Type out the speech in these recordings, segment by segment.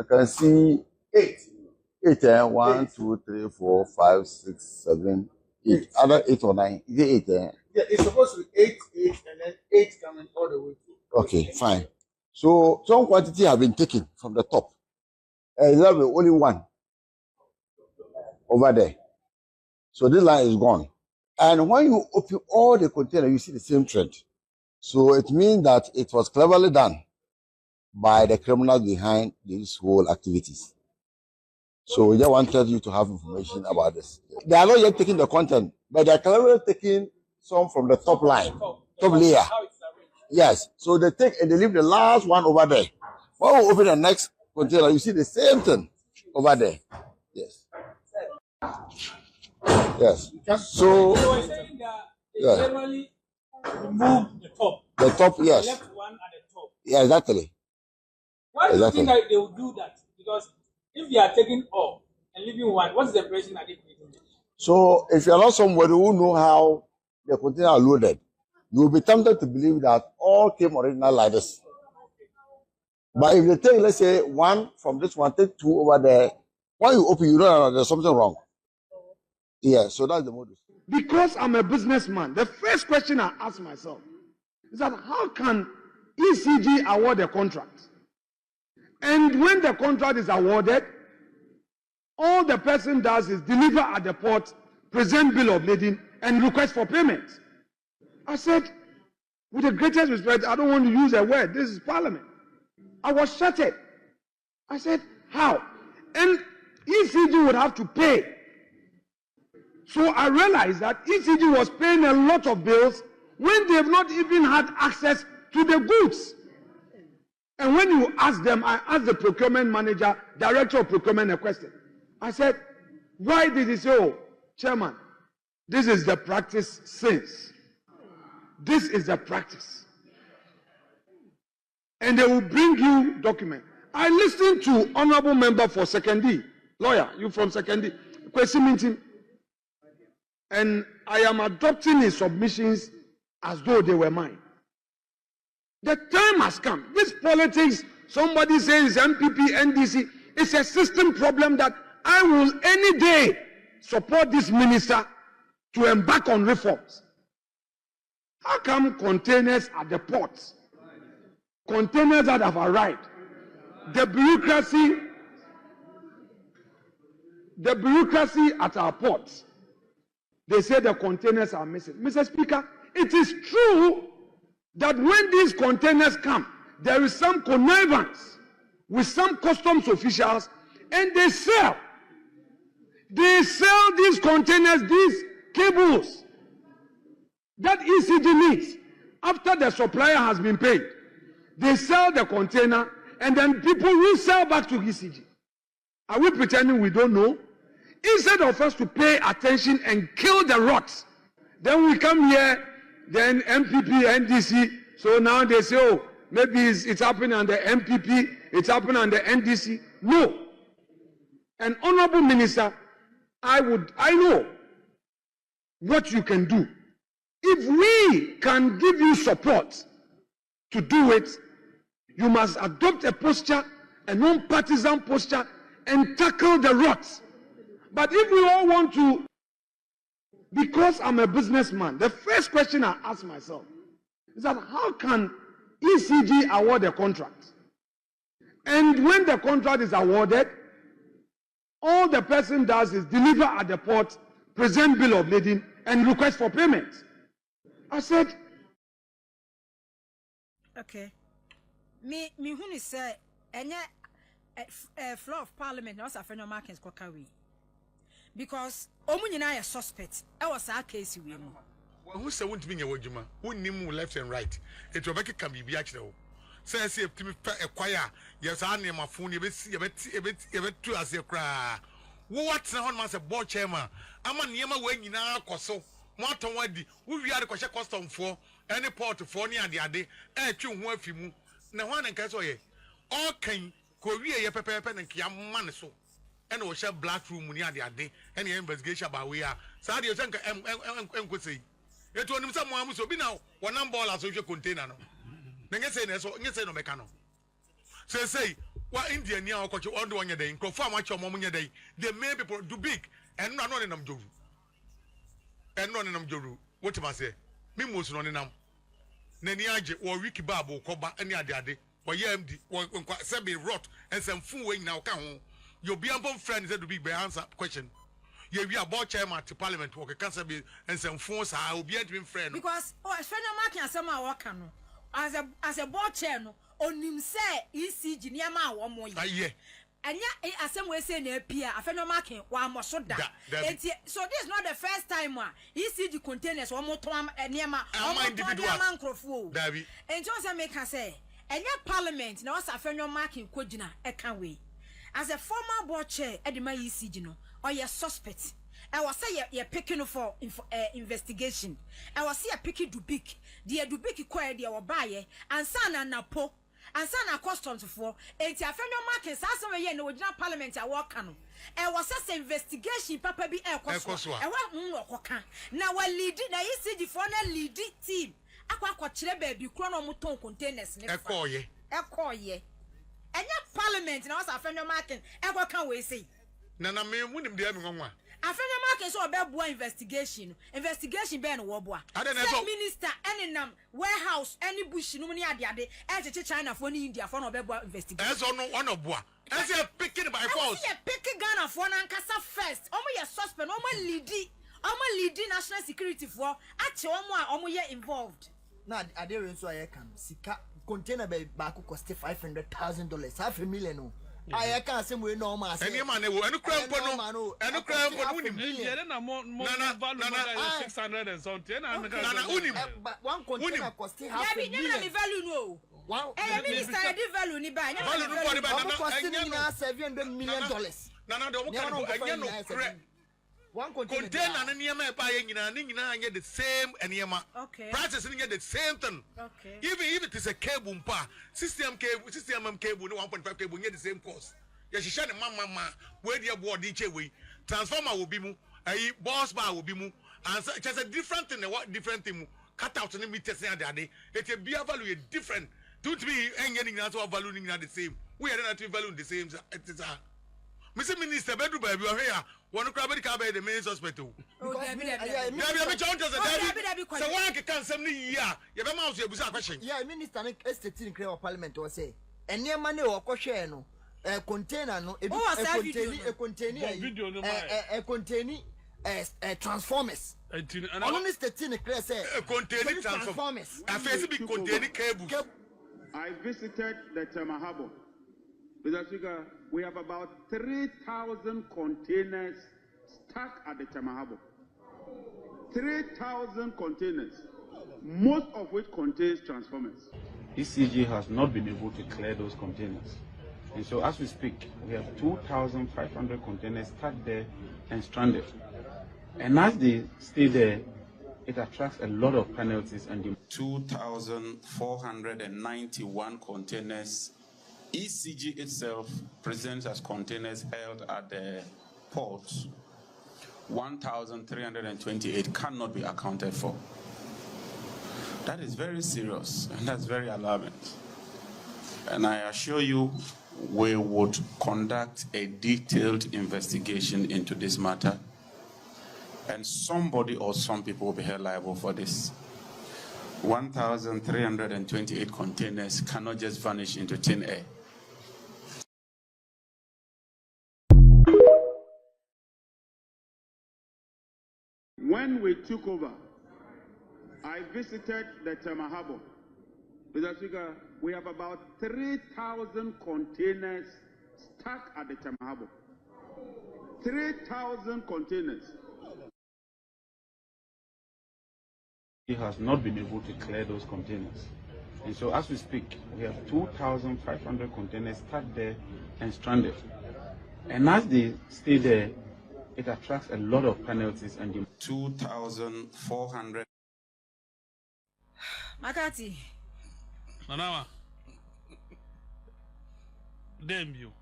I can see 8. 8, 1, 2, 3, 4, 5, 6, 7, 8. Other 8 or 9. Is it 8? Yeah, it's supposed to be 8, 8, and then 8 coming all the way through. Okay, fine. So some quantity have been taken from the top. There's only one over there. So this line is gone. And when you open all the containers, you see the same trend. So it means that it was cleverly done by the criminals behind these whole activities. So we just wanted you to have information about this. They are not yet taking the content, but they are cleverly taking some from the top line, top layer. Yes. So they take and they leave the last one over there. When we open the next container, you see the same thing over there. Yes. Yes. So you're saying that they generally remove the top. The top, yes. Left one at the top. Yeah, exactly. Why do you think that they will do that? Because if they are taking off and leaving one, what's the impression that they creating? So if you are not somebody who know how the container are loaded, you will be tempted to believe that all came original like this. But if they take, let's say, one from this one, take 2 over there, when you open, you know there's something wrong. Yeah, so that's the modus. Because I'm a businessman, the first question I ask myself is that how can ECG award a contract? And when the contract is awarded, all the person does is deliver at the port, present bill of lading, and request for payment. I said, with the greatest respect, I don't want to use a word. This is Parliament. I was shattered. I said, how? And ECG would have to pay. So I realized that ECG was paying a lot of bills when they have not even had access to the goods. And when you ask them, I asked the procurement manager, director of procurement, a question. I said, why did he say, oh, chairman, this is the practice since. This is the practice. And they will bring you document. I listened to honorable member for Second D, lawyer, you from Second D, Kwesi Mintin. And I am adopting his submissions as though they were mine. The time has come. This politics, somebody says MPP, NDC, it's a system problem that I will any day support this minister to embark on reforms. How come containers at the ports, containers that have arrived, the bureaucracy at our ports, they say the containers are missing. Mr. Speaker, it is true that when these containers come, there is some connivance with some customs officials, and they sell these containers, these cables that ECG needs after the supplier has been paid. They sell the container, and then people resell back to ECG. Are we pretending we don't know? Instead of us to pay attention and kill the rots, then we come here, then MPP, NDC, so now they say, oh, maybe it's happening on the MPP, it's happening on the NDC. No. An honorable minister, I know what you can do. If we can give you support to do it, you must adopt a posture, a non-partisan posture, and tackle the rots. But if we all want to, because I'm a businessman, the first question I ask myself is that how can ECG award a contract? And when the contract is awarded, all the person does is deliver at the port, present bill of lading, and request for payment. I said, okay. Me who is say any floor of Parliament na also no markets ko carry. Because omunyina ya suspect e was a case we mu. Who say won't be your wajuma? Who nimu left and right? It will make can be actually. Say if to me acquire yes I name my phone you bet two as a cry. What's on my board chairman? I'm a niema way in our coso. What on what we are the question custom for any port for near the other. Two one fimu. Now one and casoye. All can Korea pepper and Kiam so. And we share black room near the other. Any investigation about we are. Sadio Sanka and say. It will him someone so be now one ball as social container. No. Say no mechano. Say What India near coach on the one day, conform much of Momunya day. They may people do big and not on them Joru. And not in them Joru. What am I say? Mimos on them. Neniaje or Wiki Babu, Koba, any other day. Or YMD, or Sabi rot and some fool way now come. You'll be among friends that will be by answer question. You be a board chairman to parliament, work a cancer bill and some phones. I will be a twin friend. Because a friend of marking as a worker as a board chairman on him say ECG near my 1 more year. And yet, as some way saying a peer, a friend of marking 1 more so that. So this is not the first time ECG containers 1 more time and near my man crowfool. And Joseph make her say, and your parliament now as a friend of marking Kojina, a can we. As a former board chair at the ECG no. Or your suspect. I was say you're picking for investigation. I was say you're picking Dubik. The Dubik quiet the buyer and son na po and son customs for. And your friend of markets as some year no original parliament I walk on. I was say investigation papa be air cost. I want more now I lead na ECG for na lead team. Aqua chile baby chrono muton containers. Ekoye. And your parliament now as a friend of market. I can we say. Nana me wunim de am nwa. Afenya market so obeboa investigation be no woboa. Minister any nam warehouse any bush no ni ade e cheche China for ni India for no obeboa investigation. Eso no one oboa. E say picking by force. E picking Ghana for na nkasa first. Omo ye suspect, omo lead national security for ache omo ye involved. Na ade re so aye kan sika container be ba ko cost $500,000, $500,000 no. I can't say we no man. Any man will any crime for no. Any crime for unim. More value 600 and something. Unim. One container cost $500,000. Value no. One. Minister I did value ni buy. Value $700 million. Nana don't one container and Niama buying in a the same and Yama. Okay. Prices in the same thing. Okay. Even if it is a cable system cable 1.5 cable get the same cost. Yes, she shot mama where the board each way. Transformer will be mu, a boss bar will be mu, and just a different thing, what different thing cut out in the meters the other day. It's a beer value different. Don't be getting out of valuing the same. We are not valuing the same. It is a Mr. Minister, better baby, you are here. One crab the main hospital. So why can some year? You have a mouse, you have a question. Yeah, Minister, estate in Parliament or say, and near money or cocheno, a container, no, a containing transformers. Only state containing transformers. A Facebook containing cable. I visited the Temahabo. Because we have about 3,000 containers stuck at the Temahabo. 3,000 containers, most of which contains transformers. ECG has not been able to clear those containers. And so as we speak, we have 2,500 containers stuck there and stranded. And as they stay there, it attracts a lot of penalties and 2,491 containers. ECG itself presents as containers held at the ports. 1,328 cannot be accounted for. That is very serious and that's very alarming. And I assure you, we would conduct a detailed investigation into this matter, and somebody or some people will be held liable for this. 1,328 containers cannot just vanish into thin air. When we took over, I visited the Temahabo. We have about 3,000 containers stuck at the Temahabo. 3,000 containers. He has not been able to clear those containers. And so as we speak, we have 2,500 containers stuck there and stranded. And as they stay there, it attracts a lot of penalties and 2,400. Makati. Nanawa. Damn you.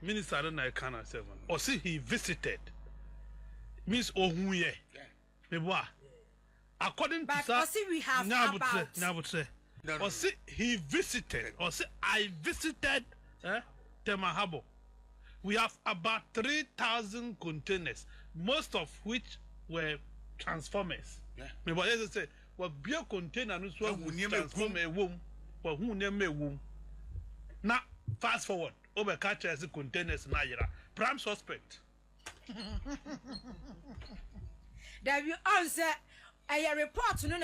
Minister Naikana 7. Or see he visited. Miss Ohuye. Meboa. According to that, we have or see he visited, or see I visited Temahabo. We have about 3,000 containers, most of which were transformers. Yeah. But as I say, what beer container is what we transform a womb, but who name a womb. Now, fast forward, over catchers the containers Nigeria. Prime suspect. That you answer a report no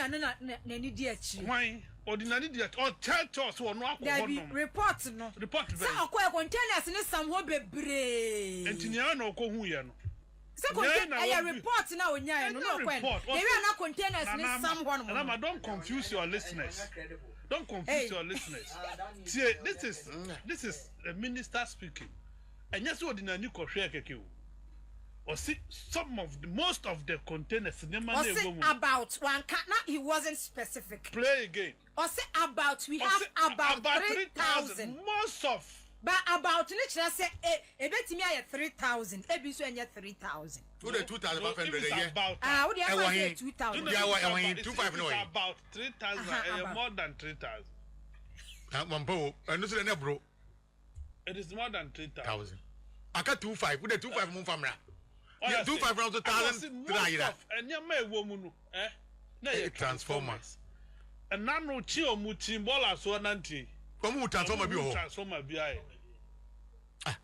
need DH. Why? Ordinary DH or church or no report no. Report. So containers in some hobe brave. And Tiano Kohuyan. So a report now in Yan, no report. There are no containers in someone. Don't confuse your listeners. Don't confuse your listeners. See, this is the minister speaking. And yes, ordinary Koshia. Or see most of the containers about one he wasn't specific. Play again. Or say about we have about 3,000. Most of. But about let's say a bit me 3,000. A bit 3,000. To the 2,500 a year. What do you say 2,000? About 3,000. More than 3,000. It is more than 3,000. I got 2,500. With the 2,500 from now. 2,500 and your may woman, transformers. And now no chill mutimbola so nanti. Come who transformer be home. Transformer be.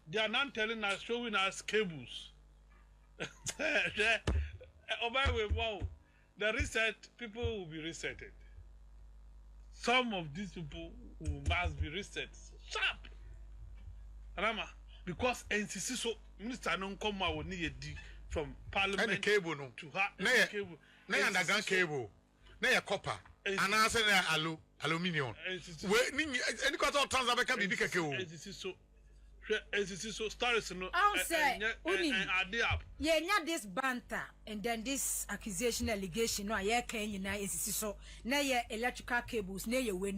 They are not telling us, showing us cables. Wow. The reset, people will be resetted. Some of these people who must be reset. Sharp. Rama. Because NCC so minister non come out need from parliament and the cable no to her cable na underground cable na copper and answer na aluminium we any cause of transfer can be keke o NCC so stories no yeah this banter and then this accusation allegation no ya kan nyina NCC so na ye electrical cables na ye we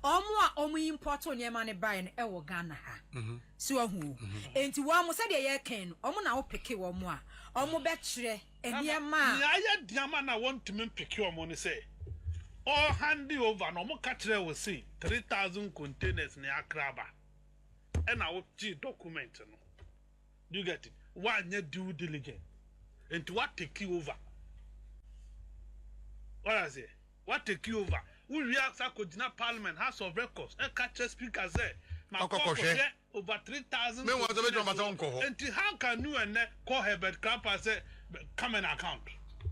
omo import onyema ne buy no e wo Ghana ha so ahu enti wo mo se de ye kan omo na wo peke wo mo a omo be kire eniema ya diama na want to me peke omo ne say all hand over no mo ka kire wo say 3,000 containers ne akraba e na wo chi document no do you get it one ye due diligence enti what take you over what I say what take you over. We react to Parliament, House of Records, and catch speakers there. Over 3,000. And how can you and call Herbert Clapper say, come and account?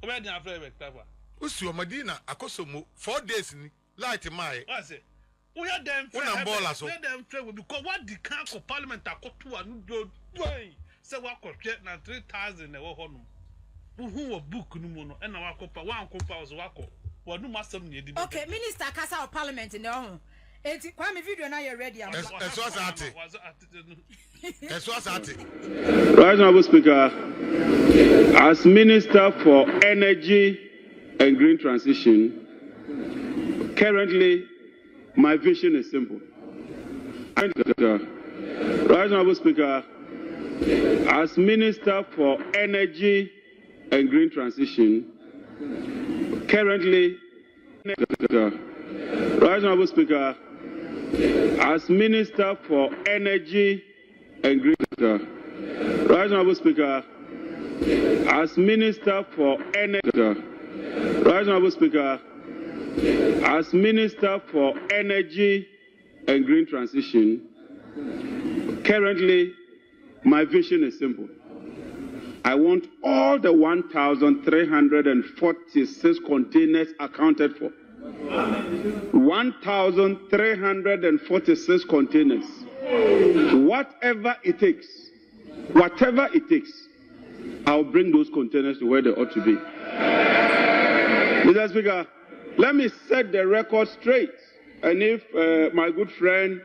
Where do you have Herbert Clapper? Usu Medina, Akosomo, 4 days in light in my. I say, we are them. We are them because what the council Parliament are got to and do. Say, what could get now 3,000 a home. Who will book no and our copper, one copper was wako. Okay, Minister Casa of Parliament in the home. Kwame video now you're ready. That's what's at it. That's what's at it. Right, Honorable Speaker, as Minister for Energy and Green Transition, currently my vision is simple. Right, Honorable Speaker, as Minister for Energy and Green Transition, currently, Right, Honorable Speaker, as Minister for Energy and Green, Right, Honorable Speaker, as Minister for Energy, Right, Honorable Speaker, as Minister for Energy and Green Transition, currently, my vision is simple. I want all the 1,346 containers accounted for. 1,346 containers. Whatever it takes, I'll bring those containers to where they ought to be. Mr. Speaker, let me set the record straight. And if my good friend,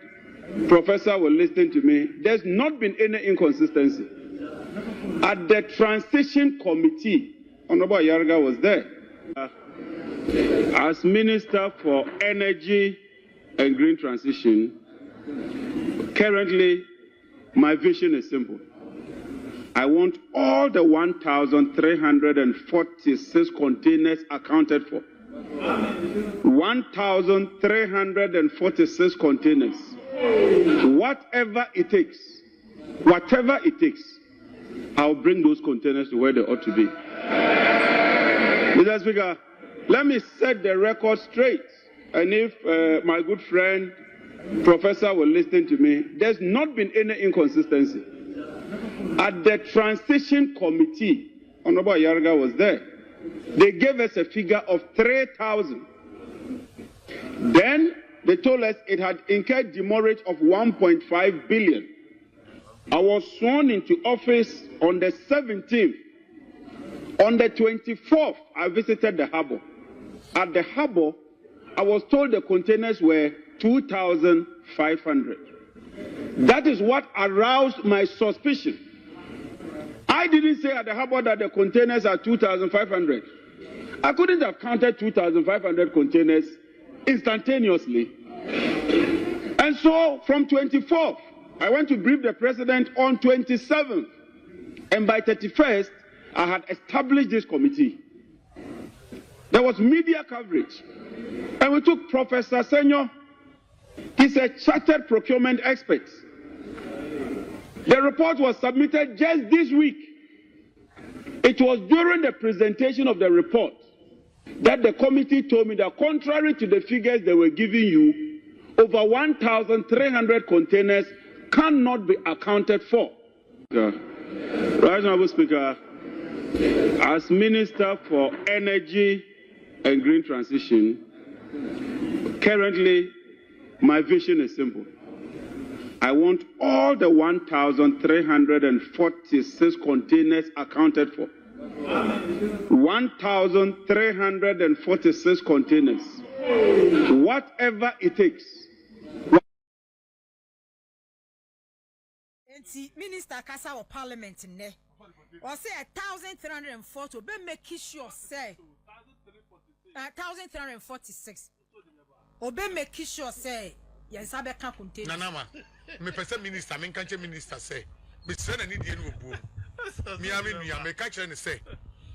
Professor, will listen to me, there's not been any inconsistency. At the transition committee, Honorable Yarga was there. As Minister for Energy and Green Transition, currently my vision is simple. I want all the 1,346 containers accounted for. 1,346 containers. whatever it takes, I'll bring those containers to where they ought to be. Mr. Speaker, let me set the record straight. And if my good friend, Professor, will listen to me, there's not been any inconsistency. At the transition committee, Honorable Yarga was there. They gave us a figure of 3,000. Then they told us it had incurred demurrage of 1.5 billion. I was sworn into office on the 17th. On the 24th, I visited the harbour. At the harbour, I was told the containers were 2,500. That is what aroused my suspicion. I didn't say at the harbour that the containers are 2,500. I couldn't have counted 2,500 containers instantaneously. And so from 24th, I went to brief the president on 27th. And by 31st, I had established this committee. There was media coverage. And we took Professor Senyo. He's a chartered procurement expert. The report was submitted just this week. It was during the presentation of the report that the committee told me that contrary to the figures they were giving you, over 1,300 containers cannot be accounted for. Right, Honorable Speaker, as Minister for Energy and Green Transition, currently my vision is simple. I want all the 1,346 containers accounted for. 1,346 containers. Whatever it takes. Minister Kasa of Parliament ne. Or say 1,340. Be make sure say 1,346. Obe make sure say yes, I be can contain. Nanama, me person minister, me can't minister say. Me send any deal with boom. Me catch and say,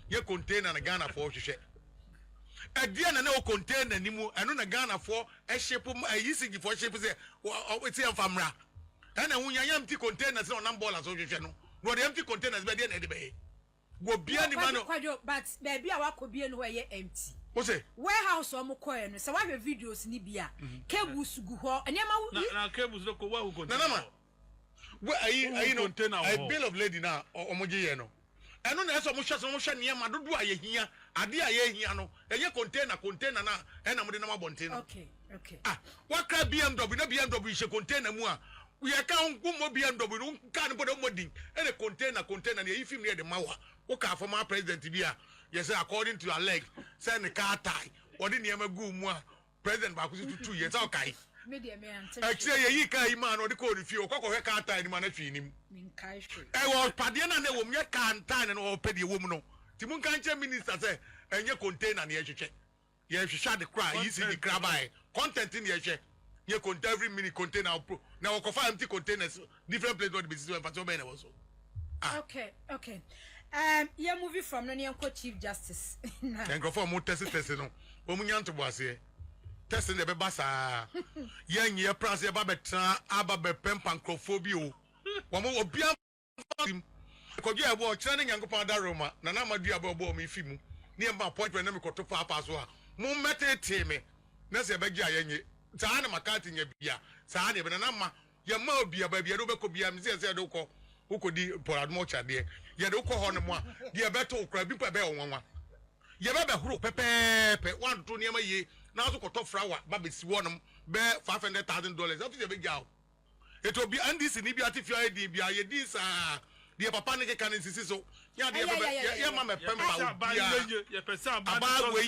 you contain and a Ghana for share. A dear and no contain anymore, and on a Ghana for a shape of a using for shape say, it's a famra. And when you empty containers on number as channel, no the empty containers by the end of the day. Go beyond the man, but baby, I could be anywhere empty. What's it? Warehouse or Mokoyan, so I have videos Nibia, cables go and Yama cables look who go. Nanama. Well, I container a bill of lading now or Mogiano. I don't know so much as motion near Madua here, Adia Yano, and you container now, and I'm with number bontin. Okay. Ah, what can BMW, no BMW should contain a more. We account good more BMW, can't put a modding, and a container, if you near the Mawa. What for my president to be a yes, according to your leg, send a car tie, or didn't you ever go more president back to 2 years? Okay. Actually, you can't man or the code if you a car tie in Manafin. I was Padiana and the woman can't tie and all petty woman. Timun can't minister say, and you contain an edge check. Yes, you shut the cry, you see the crab eye, content in your check. You contain every mini container. Now, empty containers, different places on the business for so many also. Okay. Yeah, moving from Nonian Chief Justice. And go for more testing. Woman to was here. Testing the Bebasa. Young year price about Abba Pempancophobia. One more Biam. Because you have training and go to Roma. Nanama Diabo me fimu. Near my point when I'm to Papa. Mumete Teme. Nasa Begia. Sana makati nyebia. Sana benanama. Yama bia baby. Adobe bia mzee doko. Uko di poradmocha de. Ya doko hono mwa. Dia beto okra bi pa be onwanwa. Ya bebe huru pepepe. One to niema ye. Na so koto flower ba be si wonom be $500,000. After be gao. It will be NDC ni bi atifia e di bia ye di sa. Dia papa ne kan insisi so. Ya dia bebe ya mama pemba. Ya pesa ba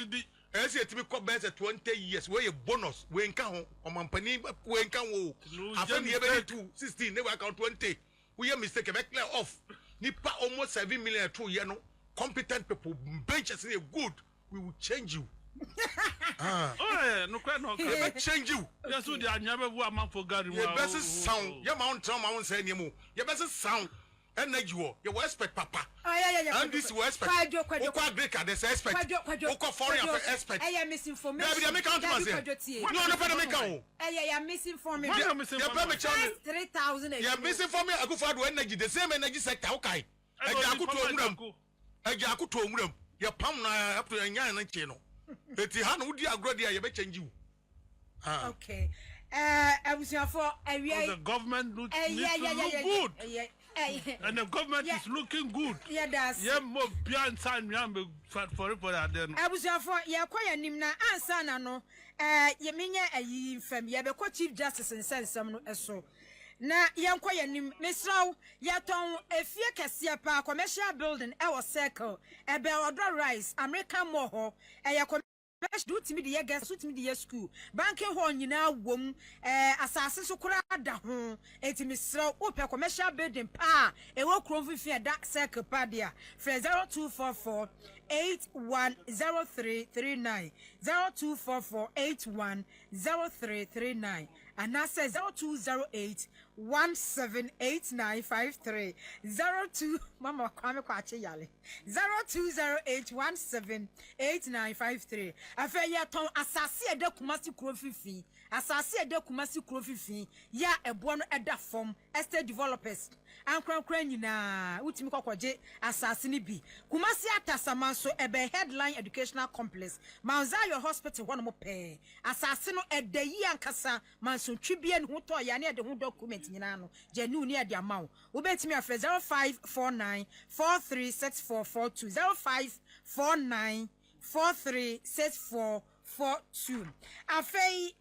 di. As you to be 20 years, where a bonus, we encounter on Mampani, we encounter. After the 16, never account 20. We are mistaken, clear off. Nipa almost 7 million 2 years. Competent people, benches say good. We will change you. No, we change you. That's what I never want for God. Your best sound. Your mount, I won't say anymore. Your best sound. energy wo you expect papa yeah and this we expect kwa break at the expect kwa foreign expect misinformation they make out to say no make out yeah misinformation you 3,000 yeah misinformation akufo do energy the same energy sector okay akuto omuram ya pam na up to nya na nche no eti ha no udi agro dia ye be change you okay for the government needs to look good. And the government is looking good. Yeah, that's. Yeah, more beyond time. Yeah, for that. Then. For yeah, quite nimna answer no. You mean a fam. Yeah, be Chief Justice and send some so. Na yankwa nim misraw yaton efie kese pa commercial building e wo circle e be odo rise American moho e do to me the gas to me the school banking hall nyina wom asase so kura da ho enti misraw ope commercial building pa e wo kro fifi da circle pa dia 0244 810339 0244 810339 and that says 0208 178953 02 mama kwame kwache yale 0208 178953 afeya ton asase ede kumasi kro fifi asase ede kumasi kro fifi ya ebo no eda form estate developers ankran nyina utimi kokwaje asase ni bi kumasi atasama so ebe headline educational complex Manzayo hospital one mo pe asase no ede yi ankasa manso twibie ne ho to ya ne de ho document nyina no janu ne de amaw wo betimi afre 0549 436442 0549 436442 afei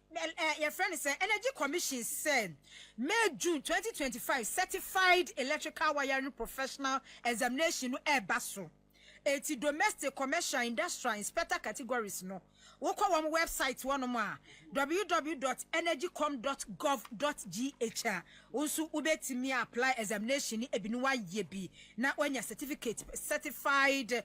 your friend said Energy Commission said May June 2025 certified electrical wiring professional examination no baso. Eti domestic, commercial, industrial inspector categories no. Woko wam website one more www.energycom.gov.gh. Unsu ubeti mi apply examination ni ebinuwa yebi na when your certified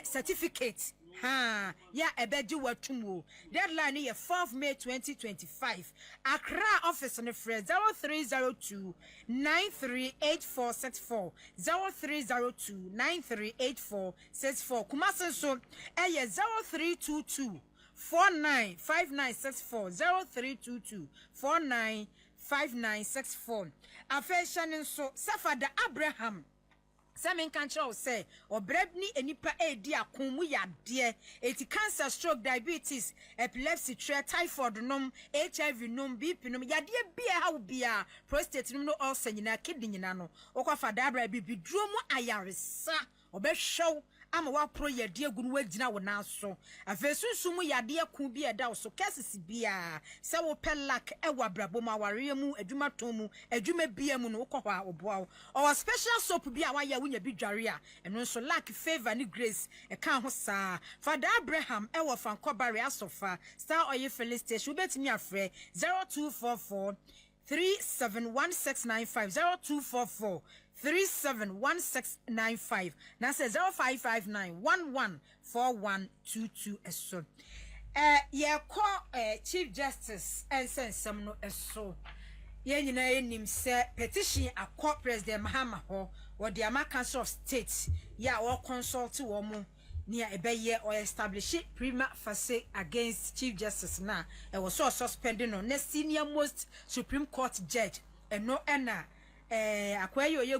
certificate. Ha ya ebeji watumu deadline is 4th May 2025 Accra office on the phrase 0302 938464 0302 938464 Kumasi so 0322 495964 0322 495964 Afeshanin so Safada Abraham Semen control say or brebni enipa edi akomu yade eti cancer stroke diabetes epilepsy typhoid nom HIV nom BP nom yade bia ha bia prostate nom no ulcer nyina kidney nyina no okwafa dabra bibiduro mu ayaresa obehwew ama wa pro yade agunu wagina wo na so afesunsumu yade aku bia da so cases bia se wo pelak ewa brabom aware mu adwuma tomu adwuma bia mu no okwa oboa o special soap bia wa ya wunya bidware a eno so lack favor ni grace e kan ho saa Father Abraham ewa fankobare asofa star oil filling station betimi afre 0244 371695 0244 371695 na say 0559114122 eso ye ko Chief Justice ensensem no eso ye nyina enim se petition akọ President Mahama ho wo the Ama Council of State ya wo consult wo mu near ebeye or establish prima facie against Chief Justice na e was so suspending on the senior most Supreme Court judge and no ena akwayo ye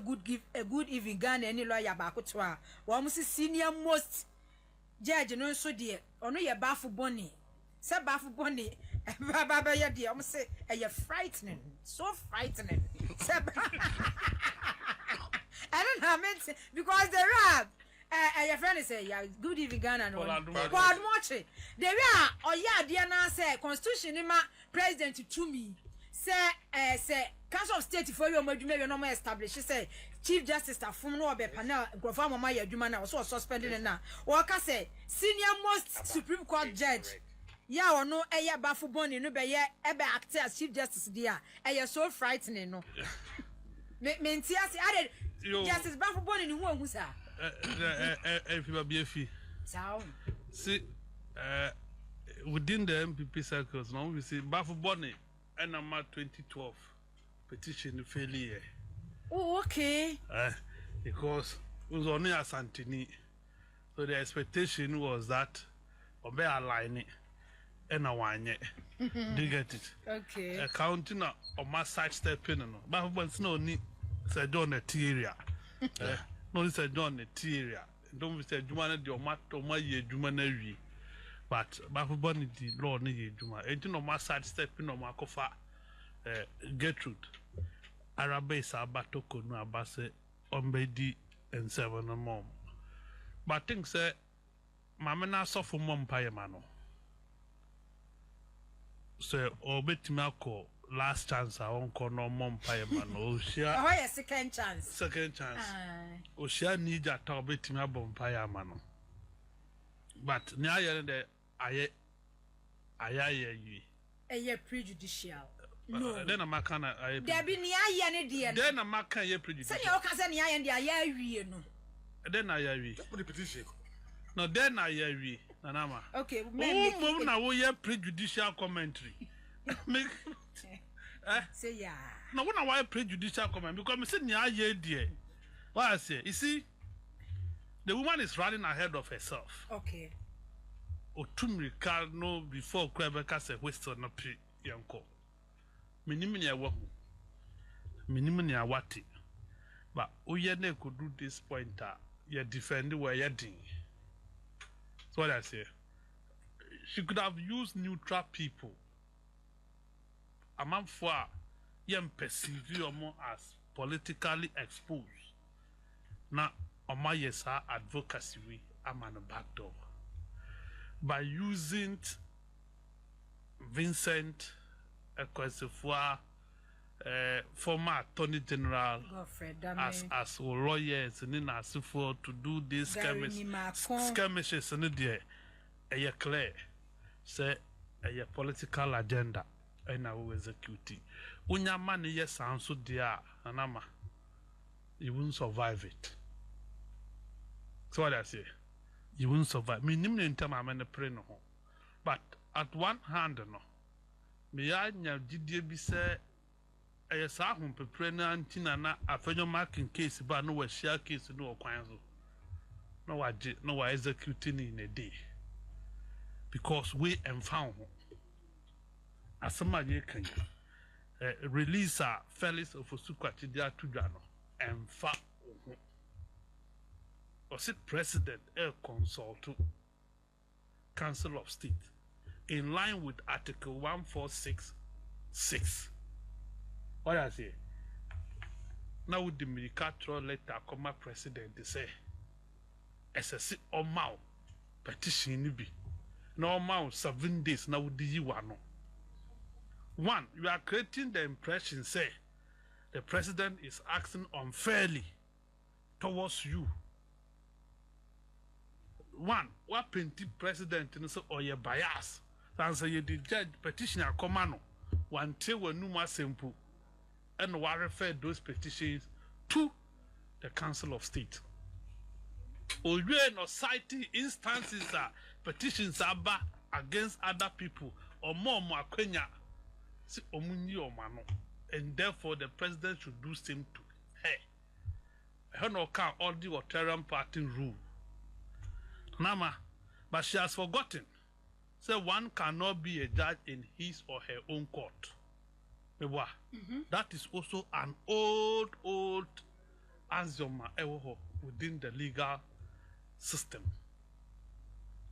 good even Ghana any lawyer baako to a wo mo senior most judge no so de ono ye bafu boni se bafu boni baba ye de o say e frightening so frightening I don't know because the rap your friend say yeah good evening Ghana no God watch the way oya dia na say constitution ni ma president to me say Council of State for you madwuma we no ma establish say Chief Justice afum no obe panel grofa mama ya adwuma na so suspended na wo ka say senior most Supreme Court judge ya ono eya bafu boni no be ye ebe act as Chief Justice dia so frightening no me ntia say added Justice bafu boni ni hu sa people be see within the MPP circles now we see Bafu Bonnie and number 2012 petition failure. Oh okay. because it was only a Santini. So the expectation was that Obe align it and a wine. Do you get it? Okay. Accounting on my side stepping, but once no need said John a area. No, said John a area. Don't say Jumana de Omat or my ye Jumanary. But Bafubani the Lord need Juma. And on my side stepping on my cofa Gertrude. Arabe Sabatoko no abase ombedi and 7 mom. But things say Mamma suffer mom payamano. So Obetimako last chance I won't call no mom payamano. Oshia Oh, yeah, second chance. second chance. Oshia need a Tobetima bomb payamano. But Nyaya de Aye ye. A prejudicial. No. Then a macana There be near any dear. then a maca ye prejudicial. Say your cousin, I and the aye, no. Then I agree. Put the petition. No, then I agree. Nanama. Okay, Oh, now we have prejudicial commentary. Make say, yeah. no one why prejudicial comment because me say near ye dear. What I say, you see, the woman is running ahead of herself. Okay. Otumrika no before Quebec say whistle no pre yanko. Minimum wahu. Minimum wati. But Uyene could do this pointer. You defend where you're doing. That's what I say. She could have used neutral people. A man for young perceive you more as politically exposed. Now, on my yes, advocacy, I'm on a back door. By using Vincent Ekwesifua, former Attorney General, as lawyers and in as for to do this skirmishes and a clear say a political agenda and I will execute it. Unya money yes sounds so dear anama you won't survive it. So what I say, you won't survive. Minimum in time I'm in a prayer no. But at one hand no, me I nya GDB say yes, I won't prepare Antina after marking case, but no share case no kwanzo. No executing in a day because we found as somebody can release a Felix of Osukwatidia to Jano and fa or sit president consult to Council of State in line with Article 1466. What I say? Now with the medical letter come president they say SSC or Mao petition be no Mao 7 days now with the one. One, you are creating the impression say the president is acting unfairly towards you. One, what painted president and so or your bias. Answer you the judge petitioner command one till when no more simple. And we refer those petitions to the Council of State. Or you are not citing instances that petitions are against other people or more Kenya, and therefore the president should do same to her. Her no can all the Otarian party rule. Nama, but she has forgotten. Say one cannot be a judge in his or her own court. That is also an old anxioma within the legal system.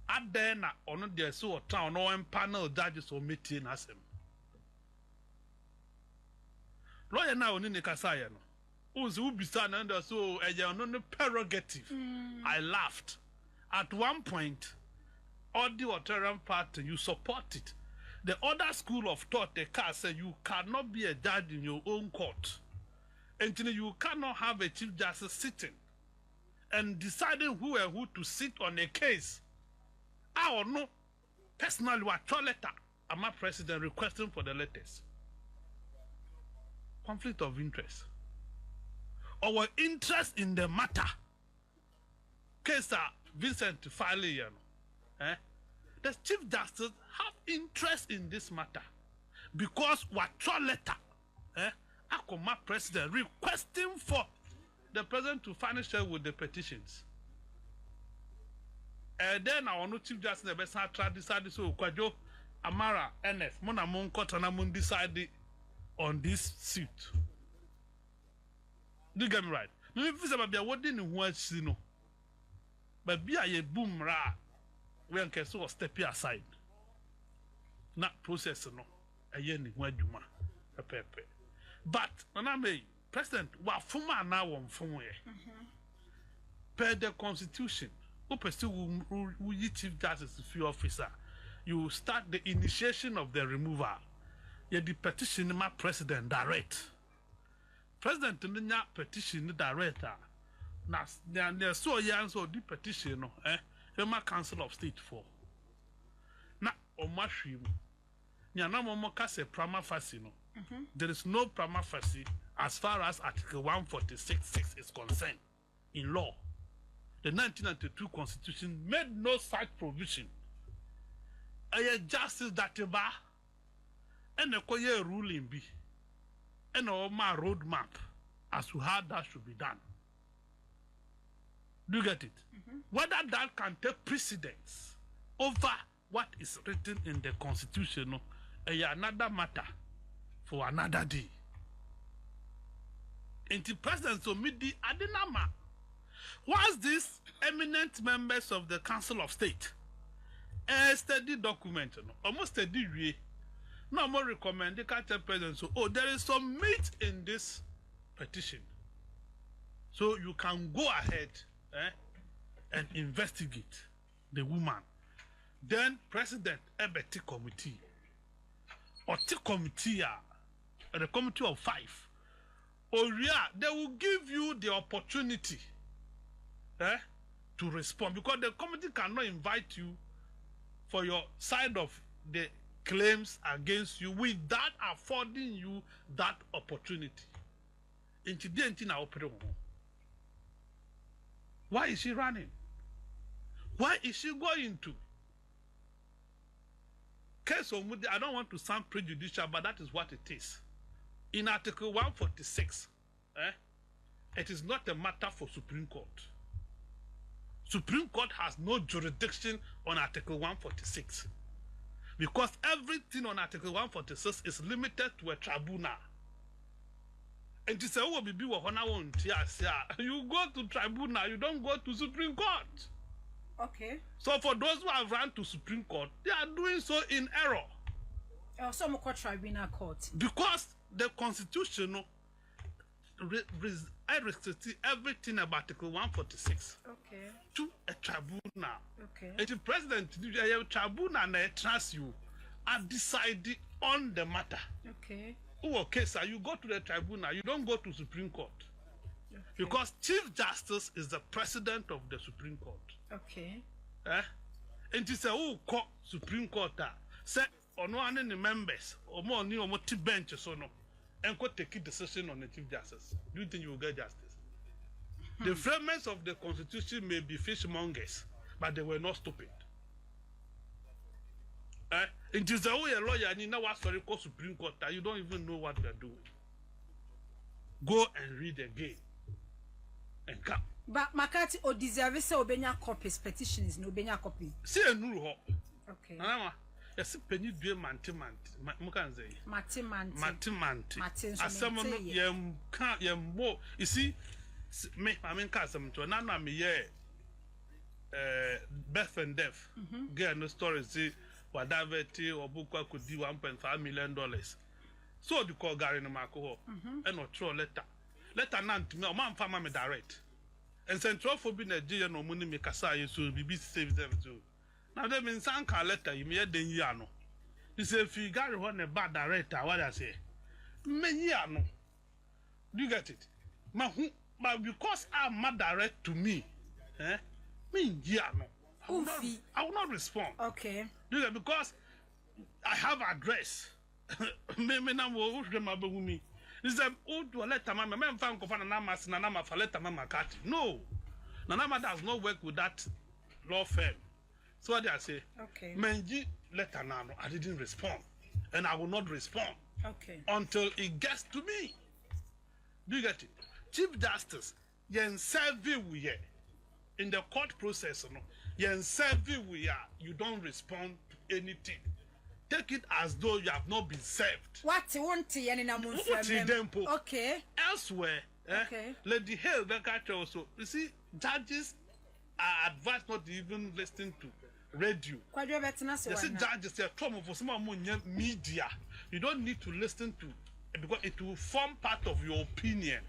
At then, on the so town or panel judges or meeting as him. Lawyer now in the Kasaya. Who's who be standing under so a prerogative? I laughed. At one point, all the Otarian party, you support it. The other school of thought, the car said you cannot be a judge in your own court. Until you cannot have a chief justice sitting and deciding who and who to sit on a case. I don't know. Personally, what letter am I president requesting for the letters? Conflict of interest. Our interest in the matter. Case Vincent Filey, the Chief Justice have interest in this matter because what your letter, Akoma President requesting for the president to furnish her with the petitions. And then I want to Chief Justice the best try decide so Kwajo Amara NF Mona Mon Kotana Mun decide on this suit. Do you get me right? Maybe if it's about what didn't want to know. But be a boom ra when can so step aside. Not process no a yen when you ma a pepe. But when I may President wa fuma na won fun per the constitution who pursue who Chief Justice few officer you start the initiation of the removal you the petition my president direct president nya petition director na there so yan so the petition no my council of state for na o mahwim nya na mo ka se prima facie no there is no prima facie as far as Article 146(6) is concerned in law. The 1992 Constitution made no such provision. A justice that and a coyer ruling be and a roadmap as to how that should be done. Do you get it? Whether that can take precedence over what is written in the Constitution, another matter for another day. In the president so midi adenama. Once these eminent members of the Council of State a steady document, almost steady way, no more recommend the country president. So, there is some meat in this petition. So you can go ahead and investigate the woman. Then President Ebeti Committee or T committee the committee of 5. They will give you the opportunity to respond because the committee cannot invite you for your side of the claims against you without affording you that opportunity. Why is she running? Why is she going to? Case of Mudi, I don't want to sound prejudicial, but that is what it is. In Article 146, it is not a matter for Supreme Court. Supreme Court has no jurisdiction on Article 146 because everything on Article 146 is limited to a tribunal. And to say, oh, you go to tribunal, you don't go to Supreme Court. Okay. So for those who have run to Supreme Court, they are doing so in error. Some call tribunal court. Because the Constitution restricts everything about Article 146 to a tribunal. Okay. If the president, a tribunal and they trust you, are deciding on the matter. Okay. Okay, sir, you go to the tribunal, you don't go to Supreme Court. Okay. Because Chief Justice is the president of the Supreme Court. Okay. And you say, oh, court, Supreme Court, say, or no any members, or more new or more benches or no, and could take a decision on the Chief Justice. Do you think you will get justice? The framers of the Constitution may be fishmongers, but they were not stupid. It is a way a lawyer, and you know what's very called Supreme Court, that you don't even know what they're doing. Go and read again. And come. But Makati or deserve say obenya copies petitions no obenya copy. See a new ho. Okay. Nana, yes, penny do mantimant. Mukanze. Matimant. Asamono yem mo. You see, me, I mean, Casam to Nana me birth and death. Get no story. See, whatever tea or book could do $1.5 million. So the call Gary no Marco and not throw letter. Letter none to me, or man, farmer me direct. And central for being a Nigeria no money make a sign so be save them too. Now they mean some letter you may then yano. This if you got one a bad director, what I say. Me yano. Do you get it? But because I'm mad direct to me, me yano. I will not respond. Okay. Do you get because I have address. Me na wo remember me. Is a old letter, my man found Kofana Nana for letter Mama Cat. No, Nanama does not work with that law firm. So what I say, okay, Menji letter Nano, I didn't respond, and I will not respond. Okay. Until it gets to me. Do you get it? Chief Justice yen serve we in the court process no yen serve we you don't respond to anything. Take it as though you have not been served. What you want to yen in a month? Okay. Elsewhere, okay. Lady Hale Becker also. You see, judges are advised not to even listen to radio. You see, judges are trauma for some media. You don't need to listen to it because it will form part of your opinion.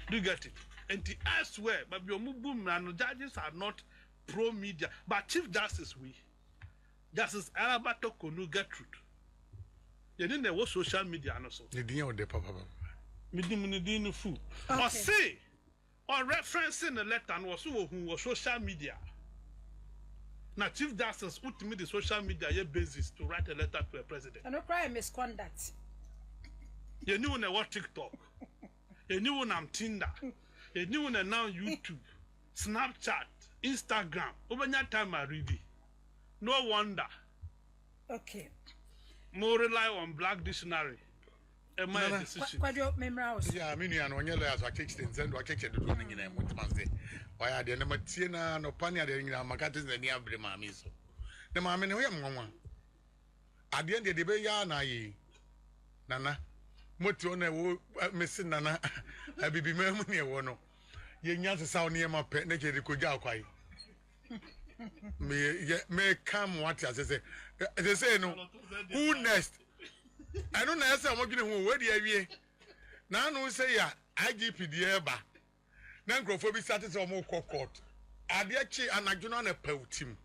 Do you get it? And the elsewhere, but your and judges are not pro media. But Chief Justice Justice Arabato Konu Gertrude. You didn't know what social media and also. You didn't know the papa. Me didn't fool. Or say, or referencing the letter and was who was social media. Now, Chief Justice put me the social media basis to write a letter to a president. I don't cry misconduct. You knew what TikTok. You knew I'm Tinder. You knew now YouTube, Snapchat, Instagram. Over that time I read it. No wonder. Okay. More rely on Black Dictionary. My decision. Yeah, I mean, you know, when you're as I catch things and I catch the running in a month. Why are there no Matina, no Pania, there in our Macatis and near Bremamiso? The mammy, no, young at the end of the day, Nana, Motone, Missing Nana, I be Mermony, one. You answer sound near my pet, naked, Kujakwai. May come what as they say no who next I don't know say I'm going where the now no say ya IGP the eba na nkrofo bi start say omo court ade achi anadwono na pautim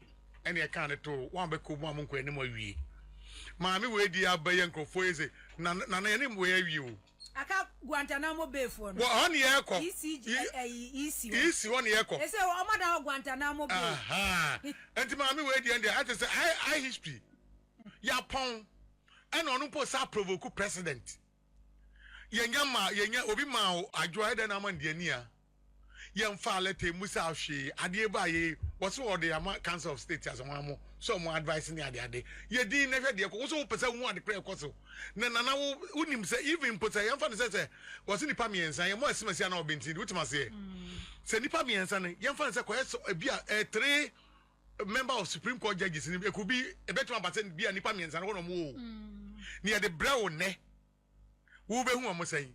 ene e kan to wan be ko mu am nko anim awie maami we di abaye nkrofo eze na enim we awie o aka Guantanamo Bay for no on ye ko EC on ye ko e say o mada Guantanamo Bay aha enti maami we di ende ati say high history ya pon and on po sa provoke president yenya obi ma adwo ede na man de ania yemfa lete musa hwe ade ba ye wose wo de ama council of state as one mo so mo advice ni ade ye din na hwe de ko so pese hu ade kre ko so na wo unim se even put yemfa ne se wose nipa miensa ye mo asimasi na obenti wutima se se nipa miensa ne yemfa ne se ko bia 3 member of Supreme Court judges it could be a better percent be a nipa miensa no mo near the brown ne wo be hu am say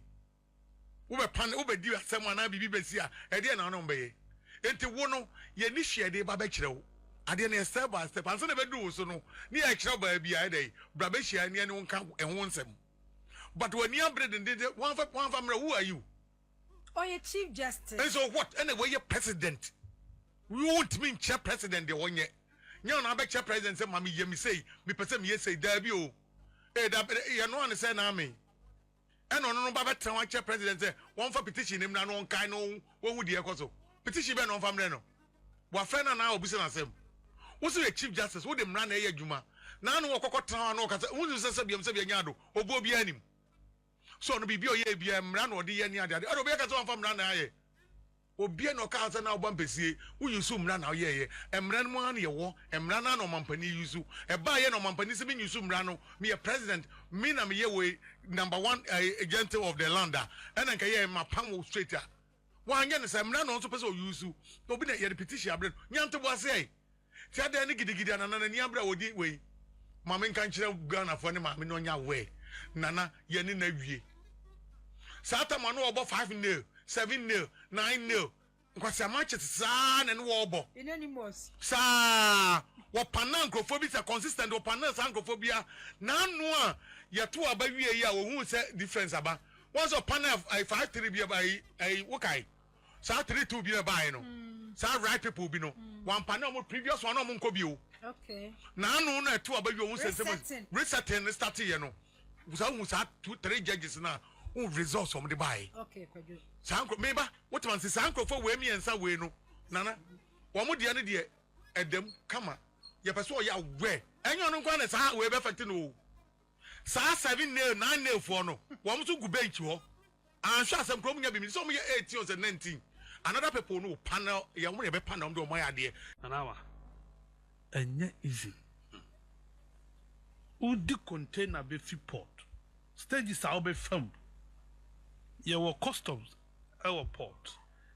wo be pan wo be di asem ana bibi be sia e de na no be enti wo no ye ni hwe de ba be kire wo ade na step by step anso na be do so no ni e kire ba bia e dey bra be hia ne ne nka e ho nsem but when you bread and one family who are you or your Chief Justice and so what anyway your president we won't mean chair president the one yet. You know, I chair president say, Mammy, ye me say, me person me say, Debbie, that you know, and say, Nami. And on no Baba Town chair president say, one for petition him, no one kind of what would you also petition Ben on family no. What friend and now business him. What's the Chief Justice? Who them run a Juma? Now no walk town, no, who is the Sabian Sabianado or Bobby him. So no be ye be a man or the any other. I don't make a from run aye. Obi no ka asa na obampesie wo yusu mra na ye emra no an ye wo emra na no mampani yusu e ba ye no mampani se me yusu mra no me president me na me ye we number 1 agent of the land and nka ye mapam straight a wan ye ne se mra no so pese o yusu obi na ye petition abre nyante bo ase ti ada ne gidigidi anana ni abra odi we mama nka nkire Ghana fo ne mama no nya we nana ye ne na wie sata ma no obo 5-0 7-0 9-0 because a match is san and wobble in any most sa what panangrophobia consistent or panangrophobia now ya two about ya who say difference about once a panel of 5-3 be by a wokai sa 3-2 be by no sa right people be no one panel previous one on Kobu okay now no two about your own resetting starting you know who had 2-3 judges now who results from the buy okay Sanko meba what man say sanko for we me ensa we no nana wo mo de ne de edem kama ye peso ya we enyo no kwa na sa we be fete no sa 7-0 9-0 for no wo mo so gu bench ho anhwa asem krom nya bi so mo ye 18 or 19 another people no panel ye mo ye be panel do mo ya de nanawa enye easy udi container be fi port stages are be fam ye were customs our port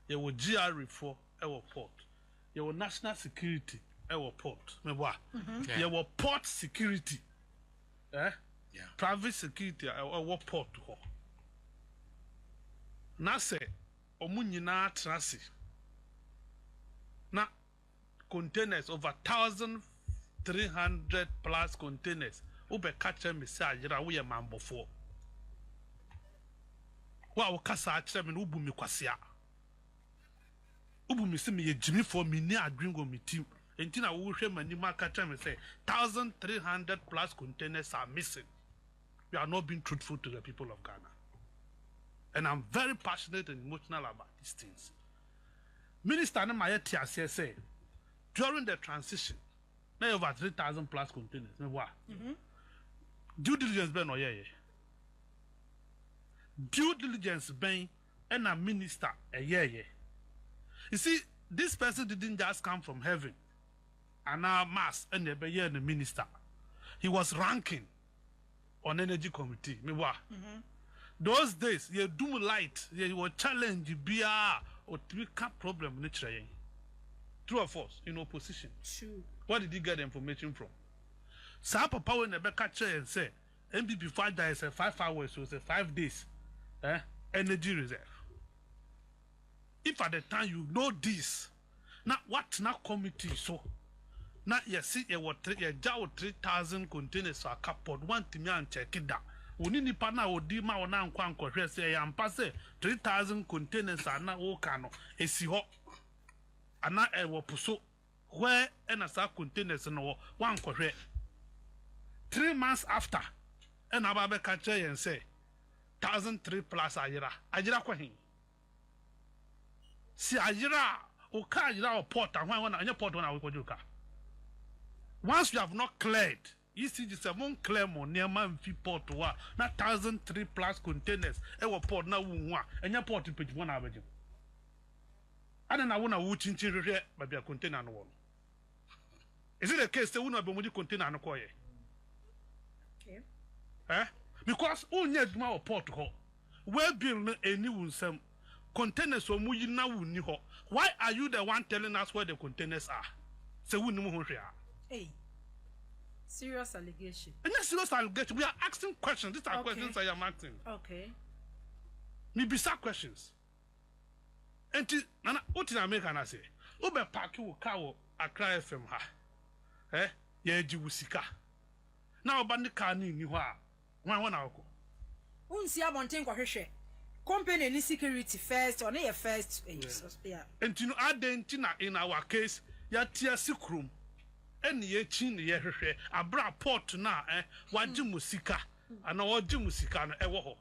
You will GR4 our port. You will national security our port. Me wa. You will port security. Yeah. Private security our port ho. Na se omu nyina trasi. Na containers over 1,300 plus containers. Ube catch me say ajira we mambo for. Wa o kasa achire me no ubu mi kwasia. Ubu mi se me ye jimi for me ni adwingo mi team. Enti na wo hwe mani ma catch me say 1,300 plus containers are missing. We are not being truthful to the people of Ghana. And I'm very passionate and emotional about these things. Minister Namayeti say during the transition, now over 3,000 plus containers. Due diligence ben oye. Due diligence ben and a minister a year. You see, this person didn't just come from heaven and now mass and the minister. He was ranking on energy committee. Those days, you do light, you will challenge BR or three problem nature. True or false, in opposition. True. Where did he get the information from? Sa papa when the catcher and say MPP 5 days, 5 hours, so say 5 days. Energy reserve. If at the time you know this, now what now committee so? Now you see you 3,000 containers for a cupboard, one to me and check it down. We need partner or Dima or now and say I am passing 3,000 containers are now okano. A sea hot. And now I will pursue where NSA containers no one correct. 3 months after, and Ababe catch and say 1,003 plus Ajira. Ajira kwahin. Si Ajira o ka Ajira or port and one on your port when I will go. Once you have not cleared, ECG seven clear more near man fee port to wa na 1,003 plus containers. Ewa port na one and your port in page 1 average. And then I want to watch in here, but be a container no one. Is it a case they will not be container no koye? Okay. Because all need more port ho. Where build a new some containers so mu na wuni ho. Why are you the one telling us where the containers are? So we know here. Hey. Serious allegation. And that's serious allegation. We are asking questions. These are questions I am asking. Okay. Me bizarre questions. And nana what in America na say? Ube park you car Accra FM ha. Ye jiwusika. Na obandi car ni ho one hour. Unsi abonten kwahwehwe. Company ni security first or na first yeah. And you know adentina in our case ya tia sikrum. Eni ye chin ye hwehwe abra port na waji musika ana waji musika no ewo ho.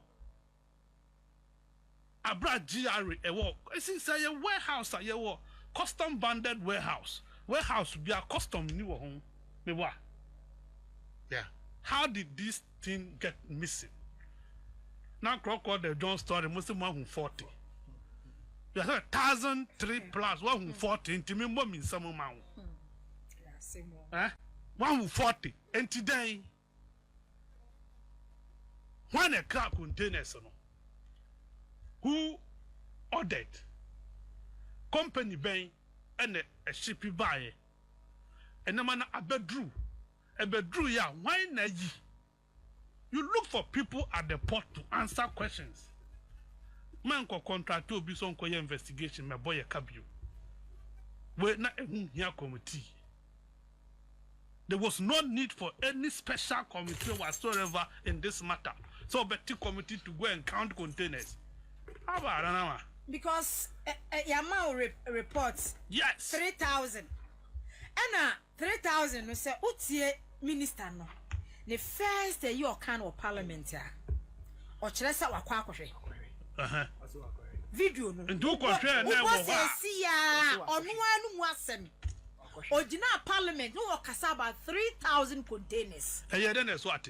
Abra GR ewo. Esi say a warehouse a yewo custom banded warehouse. Warehouse be a custom ni wo ho. Me wa. Yeah. How did this thing get missing? Now crocodile the John story must be 140. You have 1,003 plus 140 into me more mean some amount. 140 and today when a car containers no who ordered company bang and a ship buy and the man a bedroom ya why na yi you look for people at the port to answer questions man ko contract obi so nko ye investigation me boy kabio we na ehun hia committee. There was no need for any special committee whatsoever in this matter. So, Betty committee to go and count containers. How about that? Because Yamau reports 3,000. And 3,000 we say utie minister no. The first year kind of parliament ya. Or chelesa wakwa kwahwe. Video no. Ndu kwahwe na wo ha. Si ya onu anu mu asem. Original parliament no kasa about 3,000 containers. Yeah, then is what?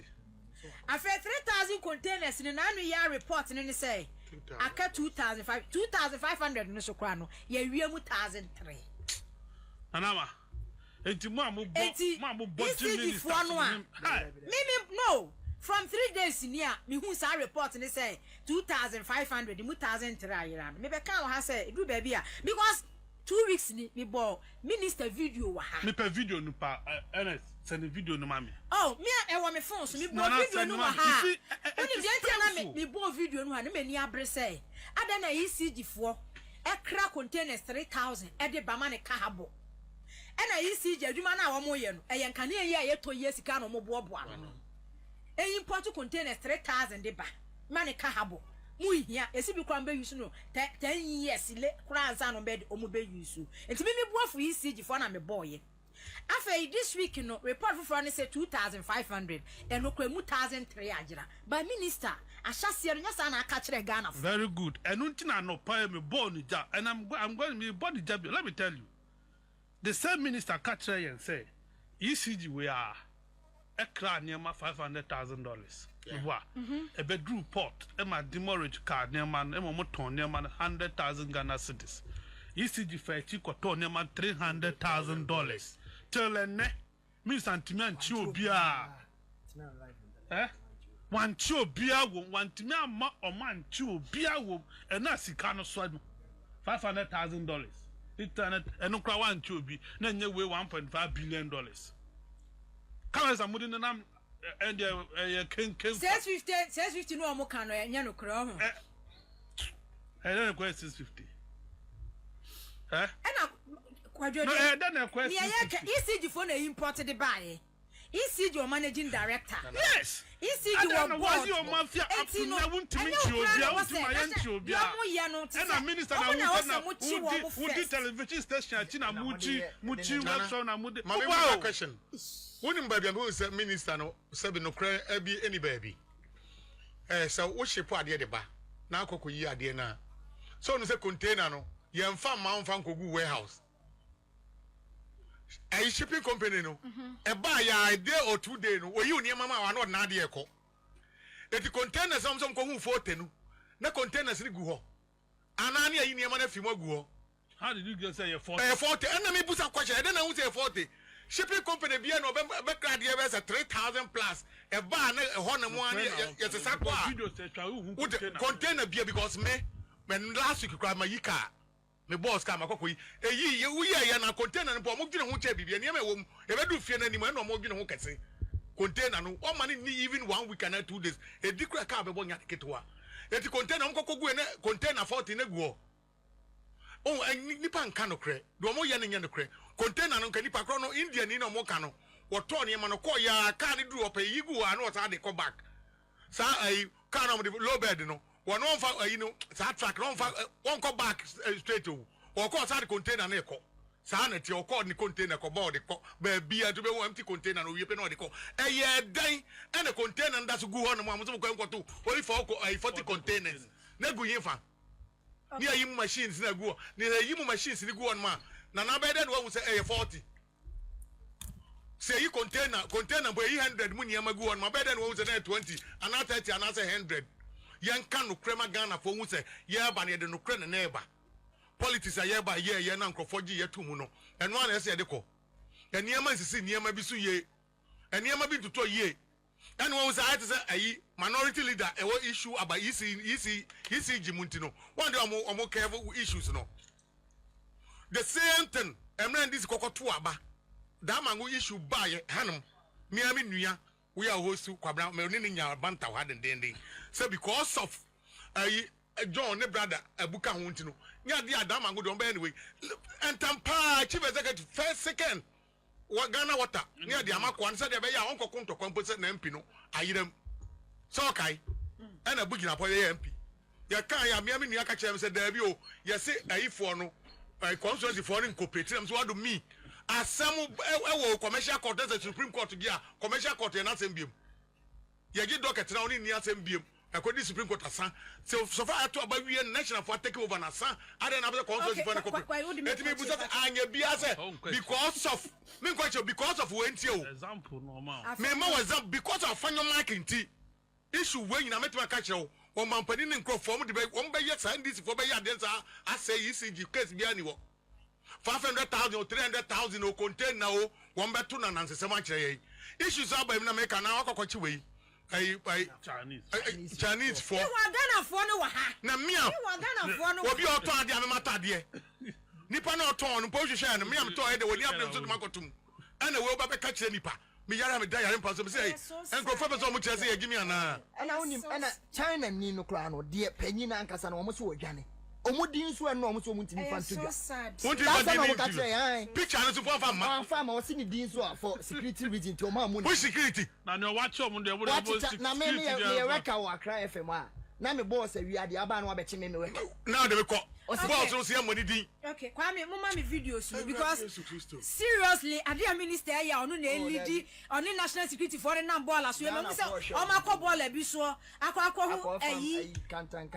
After 3,000 containers in an annual report and say aka 2,500 no so kwa no ye wiemu 1,003. Anama. Enti mo ambo budget minister. Mimi no. from 3 days near me who sa report and say 2,500 1,300 me be kan ha say do baby because 2 weeks ni me ball minister video wa ha me per video no pa ns send video no mami oh me e wa me phone so me ball video no wa ha when you dey na me ball video no ha na me ni abre say ada na ECG fo ekra containers 3,000 e de ba ma ne ka habo e na ECG adwuma na wo mo ye no e yanka ne ye a ye to ye sika no mo boaboa no e import containers 3,000 de ba ma ne ka habo mu hia esi bi kwa mbe use no 10 years le kura ansa no be o mu be use enti me boafu ECG fo na me boy after this week no report for say 2,500 and no kwa mu 1,300 agira by minister ashase no nyasa na aka kire Ghana for very good and untina no pa me ball ni ja and I'm going me body job let me tell you the same minister catch and say ECG we are ekra near $500,000 wa a bedroom port e ma demurrage card near man e mo moton near man 100,000 Ghana cedis ECG for chi koto near man $300,000 tell ne me santimi anchi obia one chi obia wo one timi ama o man chi obia wo e na sika no so $500,000 internet e no kra one chi obi na nye we $1.5 billion come as amudi na and king 650 no mo kan no nya no kra ho I don't know 650 na kwadwo no then na question ECG for na imported buy ECG or managing director yes ECG or board was your mafia na wuntimi chiobia wuntimi yanchiobia na minister na wuntimi television station na muchi website na mudi my question wonim baby am say minister no sabi no kra abi any baby so wo ship ade de ba na akoko yi ade na so no say container no ye mfa ma mfa nkogu warehouse a shipping company no e ba ya day or 2 day no oyi oni mama wa no na ade eko e the container some ko hu 40 no na containers ni gu ho anani ayi ni ma na fi mo gu ho how did you get say you 40 40 and me busa question e na hu say 40 shipping company bia no be card here be 3,000 plus e ba na ho na mo ani yes sakwa container bia because me last week kra ma yika me boss ka makoko yi eyi wuyi ya na container no mo dwene ho che bibia ne me wom e be du fie na ni mo na mo dwene ho kese container no o man ni even 1 week and 2 days e dikra ka be bonya ketewa e ti container mo kokoko na container 40 na guo oh nipa nka no kre do mo ye ne nya no kre container no nka nipa kro no India ni na mo ka no wo to ne ma no ko ya ka ni duru opa yi gu anu ta de ko back sa ai ka na mo de low bed no one on fa you know sa track no fa one go back straight to or ko sa the container na ko sa na ti o ko ni container ko board ko ba bia to be one empty container no yepe no de ko ye dan and the container nda so gu ho no mo so ko to only for 40 containers na gu yin fa ni ayi machines na gu ni ayi machines ni gu on ma na be den wo say 40 say you container boy 100 mu ni ma gu on ma be den wo say 20 and 30 and 100 yanka no krema Ghana for hu say ye ba ne de no kre ne eba politics aye ba ye na nkrofo ye tumu no eno ana ese de ko eniema nsisi niema bi so ye eniema bi tuto ye eno wo say ati say ayi minority leader e wo issue about ECG muntino one day omo careful issues no the same thing emna this kokoto aba that man issue ba ye hanum miami nua we are host kwabra me ni nya banta wa den say because of John ne brother abuka ho ntino nya dia adama go don anyway entampa chief executive first second wa Ghana water nya dia makwa nse dia be ya onko konto kwampo se na MP no ayirem so kai ana bugina po ye MP ya kan ya miami nua ka chem se da bi o ye se ayifo no constituency for incorporate them so what do me asem ewo commercial court the Supreme Court gia commercial court na asem biem ye gi docket na oni ni asem biem akodi Supreme Court asa so far ato abawie national for take over na asa ade na be constituency for incorporate et me busa anya bia say because of wentie o example normal me ma was because of fanyo marketing issue wey na metima ka kire o mampani ne nkrofo mo de be won be yes NDC for be ya den sa asay ECG case bia ni wo 500,000 or 300,000 o contain na o won be to na nansesem a kire ye issues aba na make na akọkọchi we Chinese for. You are gonna for no ha. Na me You are gonna for no. Obi oto ade am mata de. Nipa na oto no po hwehwe no me am to ade woni abdem to makotum. Ana we oba be ka kire nipa. Me yara me da yare mpa so me say enkrofo be so mo kire say yagimi ana. Ana wonim ana China ni no kra no de panyin ankasa no mo so odwane. Omudin so no mo so muntimi fan to dwa. Picture no so for fam ma. Fam o si ni din so for security reason to ma mu. Which security? Na no watch o mo de na me me weka wa kra FM a. Na me boss wi ade aba na wa be chi me weka. Now they ko. Boss no see money din. Okay, Kwame, mama me videos because seriously, Adia minister ya onu na lead on national security for the number ball as we me say o ma ko ball e bi so akwa hu kantan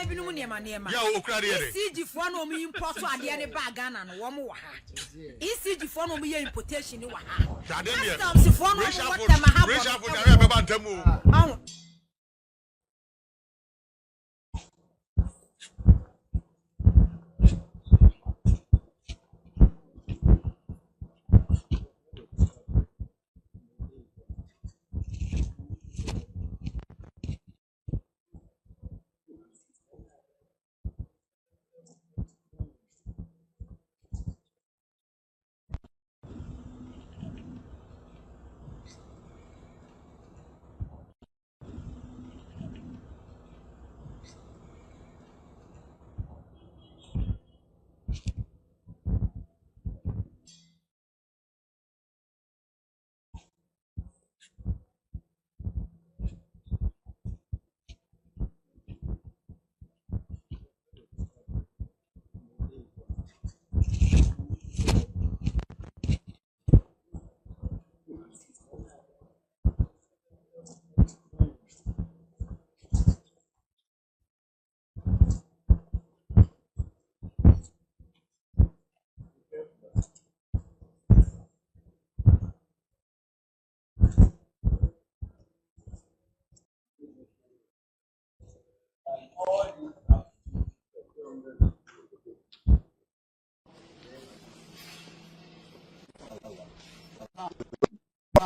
bi no mu niema ya okra de yere ECG for no mu import ade ne ba Ghana no wo mu wa ha ECG for no mu ye importation ni wa ha customs for no mu what them have Richard for carry be ba ntamu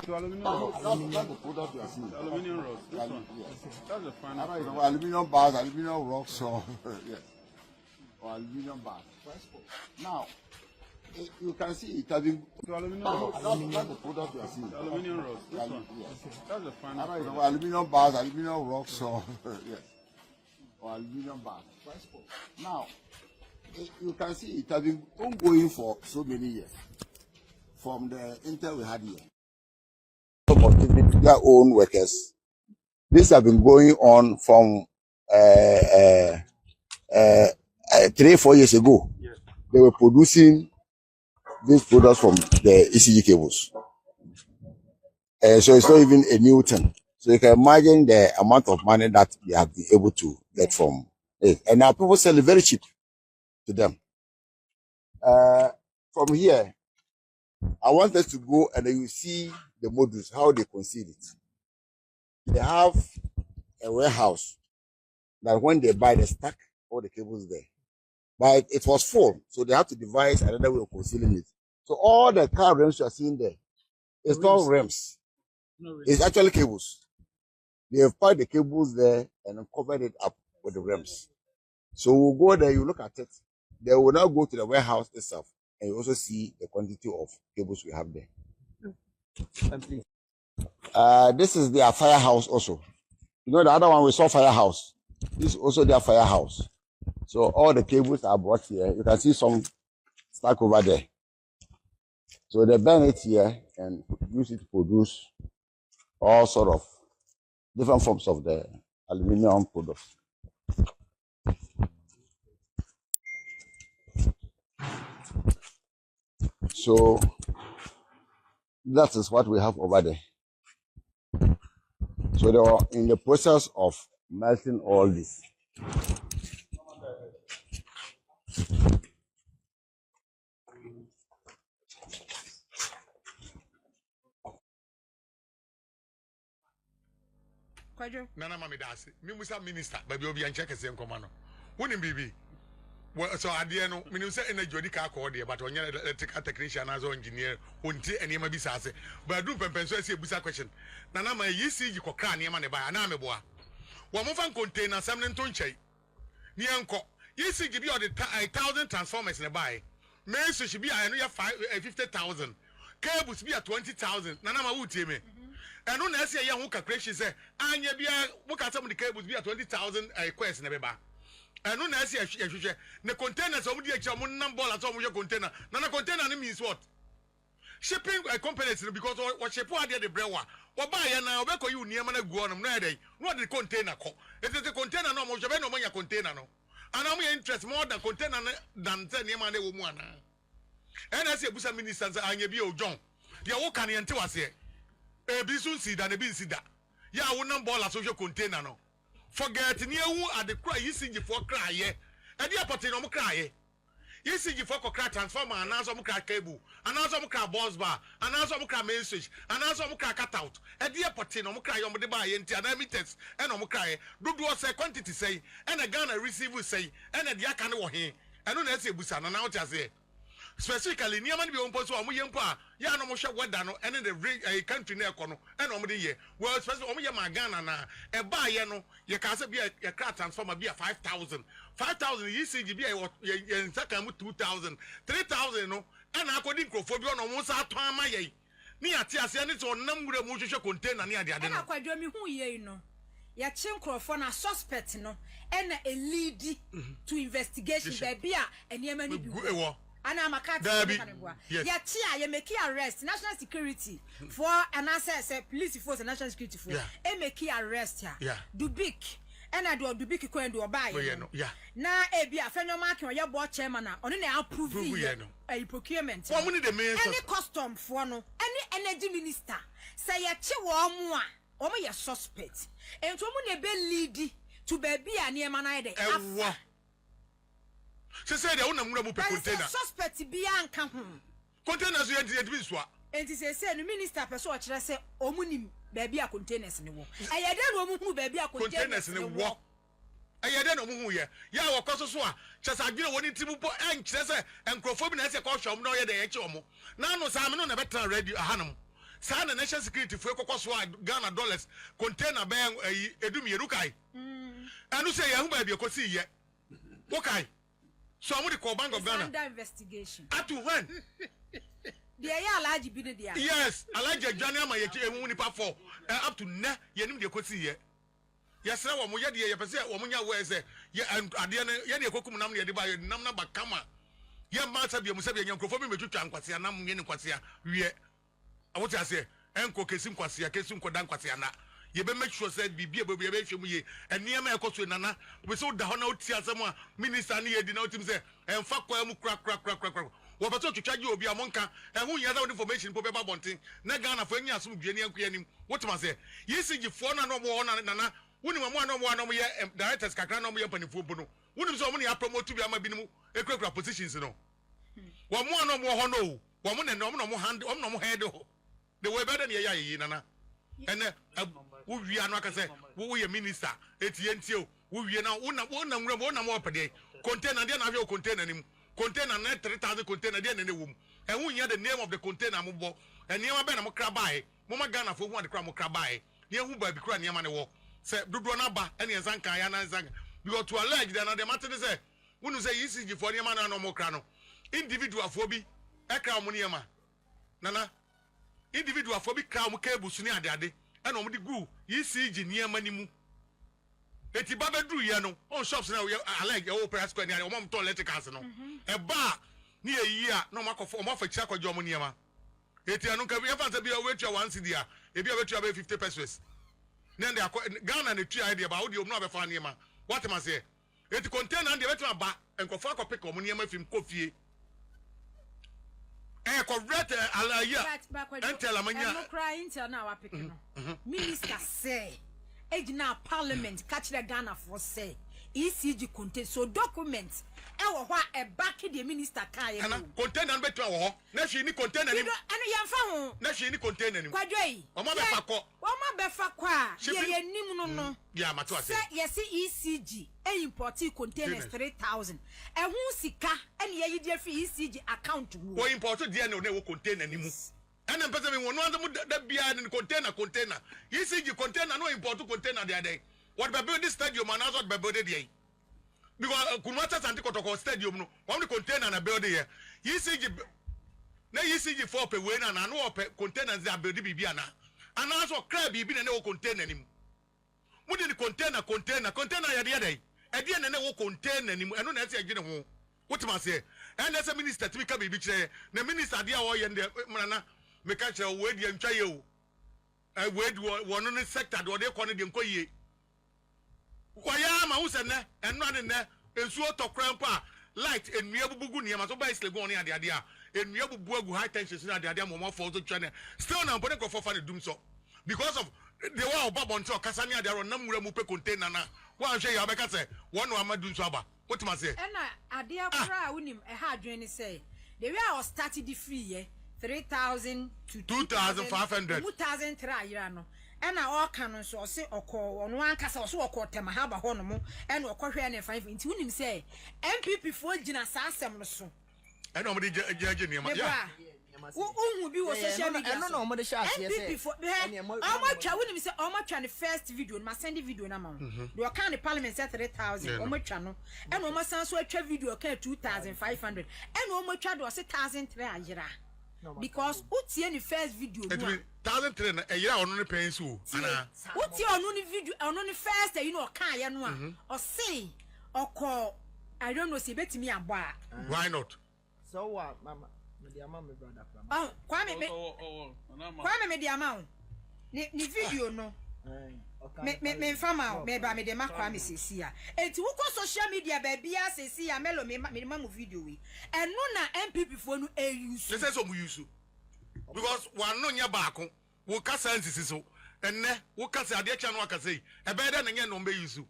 Aluminium rods. That's the final. Aluminium bars, aluminium rocks, or yes, or aluminium bars. Now, you can see it has been. That's the product you are seeing. Aluminium rods. That's the final. Aluminium bars, aluminium rocks, or yes, or aluminium bars. Now, you can see it has been ongoing for so many years. From the intel we had here. Their own workers. This have been going on from 3-4 years ago. Yes. They were producing these products from the ECG cables. So it's not even a new thing. So you can imagine the amount of money that they have been able to get from it. And now people sell it very cheap to them. From here, I want us to go and then you see the modules, how they conceal it. They have a warehouse that when they buy, they stack all the cables there. But it was full, so they have to devise another way of concealing it. So all the car rims you are seeing there, it's not rims. It's actually cables. They have put the cables there and covered it up with the rims. So we'll go there, you look at it. They will now go to the warehouse itself. And you also see the quantity of cables we have there. This is their firehouse also. You know the other one we saw firehouse. This is also their firehouse. So all the cables are brought here. You can see some stuck over there. So they burn it here and use it to produce all sort of different forms of the aluminum products. So that is what we have over there. So they are in the process of melting all this. Nana mami dasi. Mi musa minister, baby obi anche kese nkomano. Woni bibi. Well, so at the end, when you say energy, you can't call there, but when you're electrical technician as an engineer, won't any maybe say, but I do pension say a question. Nana, my you see you could cry near money by an army boy. One more fan container, something to check. Nianco, you see, give you the 1,000 transformers in a buy. Men should be I know 50,000. Cables be at 20,000. Nana, my would tell me. And on I say, young calculation say, and you be a look at some of the cables be at 20,000 question never. And no na say the containers of the exam number at all your container. Nana container means what? Shipping companies because what ship are the brewer. Or buy now because you near man go on day. What the container call? It is a container no more no money container no. And I'm interest more than container than 10 year woman. And I say Busa ministers and you be John. Ya wo kan yente wase. E bi sun si da ne bi si da. Ya wo number la social container no. Forget near who are the cry you see for cry ye. And the apathy no cry. You see for cry transformer and answer cry cable, and answer cry bus bar, and answer cry main switch, and answer cry cut out. And the apathy no cry on the buy and emitters and no cry. Do say quantity say, and a gun a receiver say, and a yakan or he. And no say busan and out as specifically near man be on post or muyampa, ya no mosha wadano, and in the country near corner, and on the year. Well, especially on my gun and a buy, you can't be a car transformer be a 5,000. 5,000 ECG be a second 2,000, 3,000, no, and according to Phobia no most out time my ye. Near Tias and it's on number of motion container near the other. I quite do me who ye know. Ya chinko for na suspect no, and a lead to investigation there be a near many. And I'm a cat. Yes. Yeah, you make arrest national security for an answer police force and national security for a make arrest ya. Do big and I do big coin do buy. Yeah. Now a be a friend of mark or your board chairman on an approve a procurement. Any custom for no any energy minister say a chihuahua or my suspect and to moon a lead to baby and near manade. She said, I want to move a container. Suspect be anka. Containers you had to swap. And he said, the minister person, I say, Omuni baby a containers in the war. I don't know baby a containers in the war. I don't know who ya. Ya wa koso so a chesa agire woni timu po en chese encrophobia na se ko hwom na oye de ye chomo na no sa me no na betra radio ahanum sa na national security fu kokoso a Ghana dollars container ben edum yerukai anu say ya hu ba bi kosi ye okay. So I'm going to call Bank of Ghana. Under investigation. At to when? Yes, I like the Johnny my Munipa for up to now. You need to see it. Yes, sir. What you did, you say, what you wear, say, yeah, and at the end, you go come namely by Namna Bakama. Yeah, Master, you must have young conforming with Quasia, Nam Yen Quasia. We I want to say, Uncle Kesim Quasia, Kesum Kodan Quasiana. You better make sure said be able to be able to and near my cost nana. We saw the honor to someone minister near the note him say and fuck crack. What about to charge you be a monka and who has information for paper bunting? Nagana for any assume Jenny and Queenie. What must say? Yes, you phone no more nana. Wouldn't one no more directors can no more penny for Bono. Wouldn't so many promote to be a mabinu a crack positions, you know. One more no more honor. One and no more hand on no more head. They were better than ye, nana. And we are not say, we are minister, ATNTO, we are now one more per day. Container, then have your container, container net 3,000 container, then in the womb. And we hear the name of the container, Mubo, and near my banner, Mokrabai, Mama Ghana for one crab Mokrabai, near who by the crown, Yamana war. Say, Dudronaba, any Zanka, Yana Zang. You got to allege that the matter is, when you say easy for Yamana no more crano. Individual phobia, Ekra Muniama. Nana. Individual phobic crown cable sooner daddy, and on the goo, you see near money. Eti baba drew yano, on shops now. I like your opera square near your mom toilet casino. A bar near a year, no mark of a check or Jomoniama. Eti anuka, we have to be away to once in the year, if you have to 50 pesos. Then they are Ghana and the tree idea about you not a fan yama. What am I say? It contain and the veteran bar and Kofaka pick on Muniama from coffee. Correct alaya and tell a man no crying till now I pick minister say age now parliament catch the Ghana for say ECG contain so documents e wo a back the minister kan ye container betu wo na hwe ni container ni eno yemfa ho na hwe ni container ni kwadwei o ma be fa ko a ye nim no ya mato ase yes ECG import containers 3000 hu sika ene ye yidi afi ECG account wo import de na wo container ni mu ene mpese me wono anza mu da bia ni container ECG container no import container de ade what be build this stadium and also be build there because Kumata Santi Kotoko stadium no one the container na build here ECG na ECG for pe we na no pe containers they build bibia na and also crab bibi na container ni mu de container ya de ade e na wo container ni mu eno na se agine ho wotima se and as a minister to ka bibi kire na minister dia wo ye na me ka kire we dia ntwa ye o we di wono ne sector de ko ne de nkoyie kwaya ma wo se ne eno ane ne ensuo tokran pa light enua bubugu ne ma so ba isle go ne ade a enua bubu agu high tension na ade mo mo for so twa ne still na mpone ko for fa ne dum so because of the way obabo nti okasa ne ade ro na mura mu pe container na wa hwe ya be ka se wono amadu nso aba wotima se ena ade akura wonim e ha adwen ne say the way I was started the free year 3000 to 2500 2003 ayira no ena all canon so say okọ ono ankasa so okọ tema ha ba ho no mo ena okọ hwe na 5 nti wonim say MPP fo gina sa asem no so ena o mo de je ne ma ya Uhu bi wo social media. No no mo de share say. Omo twa wonim say omo twa the first video ma send video na ma. Do kan the parliament say 3000 omo twa no. Ena omo san so atwa video kan 2500. Ena omo twa do say 1003 ayira. Because utie ni first video no. 1003 na ayira ono ne pensu ana. Utie ono ni video ono ni first you know kan ye no a. O say okọ I don't know say betimi abo a. Why not? So what mama me brother Kwame me di amount ni video no me fama me ba me de makwa me sesi a enti wo ko social media ba bia sesi a melo me mamu video wi eno na MPP fo no use they say so mu use because one no nya baako wo kasa nsisi so enne wo kasa ade cha no akasa yi e be de na nya no be use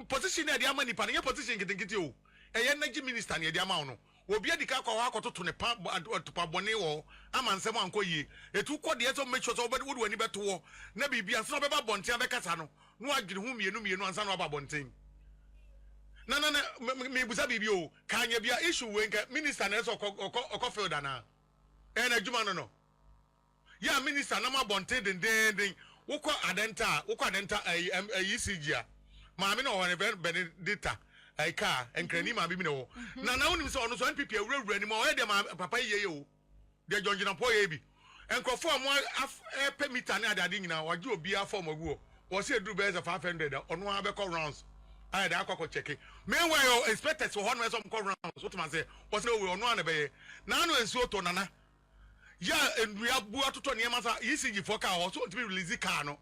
position e de ama nipa na nya position kitikiti o e ye na minister na e de ama no obi adika kwa wa akototo ne pa bone wo amansem ankoyie etu kode so make sure so obedi woni beto wo na bibia nso beba bonten abekasa no no adwene hu mienu ansa no aba bonten na me busa bibi o kanya bia issue we nka minister na so okofeld ana na adwuma no ya minister na ma bonten den wokọ adenta ECG a maame no ho Benedicta aika enkrani ma bibi no na wonim se ono so NPP awurawura ni ma o de ma papa yeye o de jonjina po ye bi enkrofo mo pe meter na ade nyina waje obi afọ magu o se eduru be 500 ono ha be call rounds ai da akọ check meanwhile inspectors ho no some call rounds what man say o se we ono na be na no ensu to nana ya enua bu atoto ne ma sa ECG for car o so to be release car no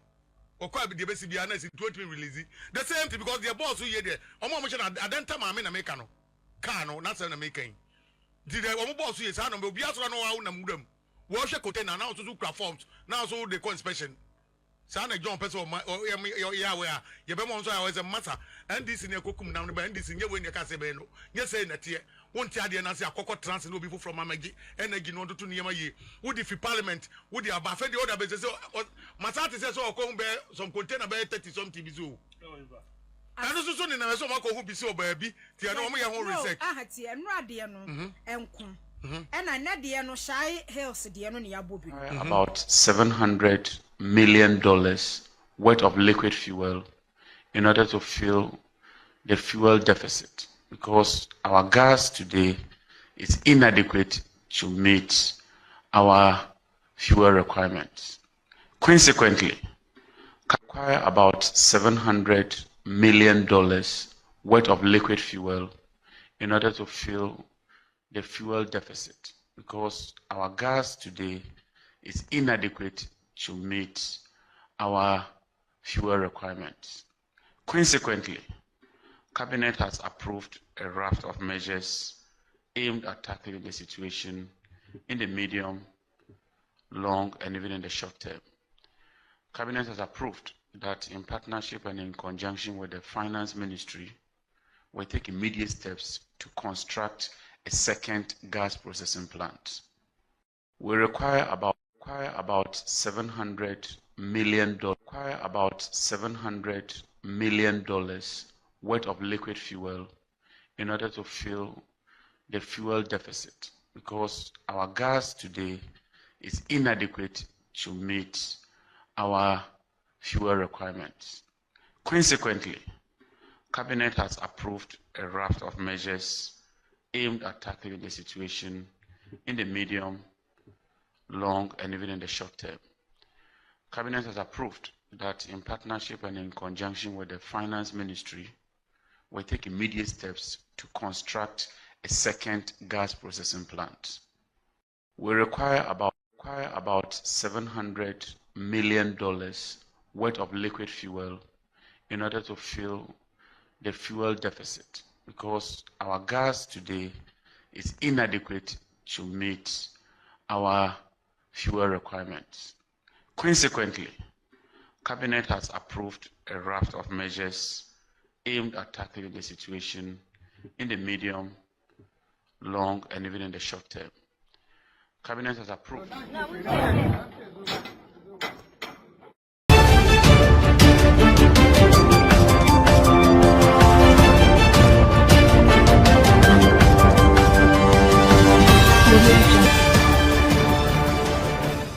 okwa be de be sibia na si 20 release the same thing because the boss who here there omo che na adenta ma me na make no car no na say na make kan did omo boss who here say no be obi asoro no wa na mudam wo hwe container na so kra forms na so the inspection say na John person ya we a ye be mo so ya we say matter NDC na ekokum na no be NDC nye we ne ka say be no nye say na tie wonti ade na say akoko trans no be from amagi energy no to niema ye wo di fi parliament wo di abafe di order be say masate say so okon be some container be 30 something bi so ano so ni na so mako hu bi so ba bi tie no mo ye ho research tie eno ade no enko ena na de no shy hills de no ne yabobi about $700 million worth of liquid fuel in order to fill the fuel deficit, because our gas today is inadequate to meet our fuel requirements. Consequently, require about $700 million worth of liquid fuel in order to fill the fuel deficit, because our gas today is inadequate to meet our fuel requirements. Consequently, Cabinet has approved a raft of measures aimed at tackling the situation in the medium, long, and even in the short term. Cabinet has approved that in partnership and in conjunction with the Finance Ministry, will take immediate steps to construct a second gas processing plant. We require about $700 million worth of liquid fuel in order to fill the fuel deficit, because our gas today is inadequate to meet our fuel requirements. Consequently, Cabinet has approved a raft of measures aimed at tackling the situation in the medium, long, and even in the short term. Cabinet has approved that in partnership and in conjunction with the Finance Ministry, we take immediate steps to construct a second gas processing plant. We require about $700 million worth of liquid fuel in order to fill the fuel deficit, because our gas today is inadequate to meet our fuel requirements. Consequently, Cabinet has approved a raft of measures aimed at tackling the situation in the medium, long, and even in the short term. Cabinet has approved.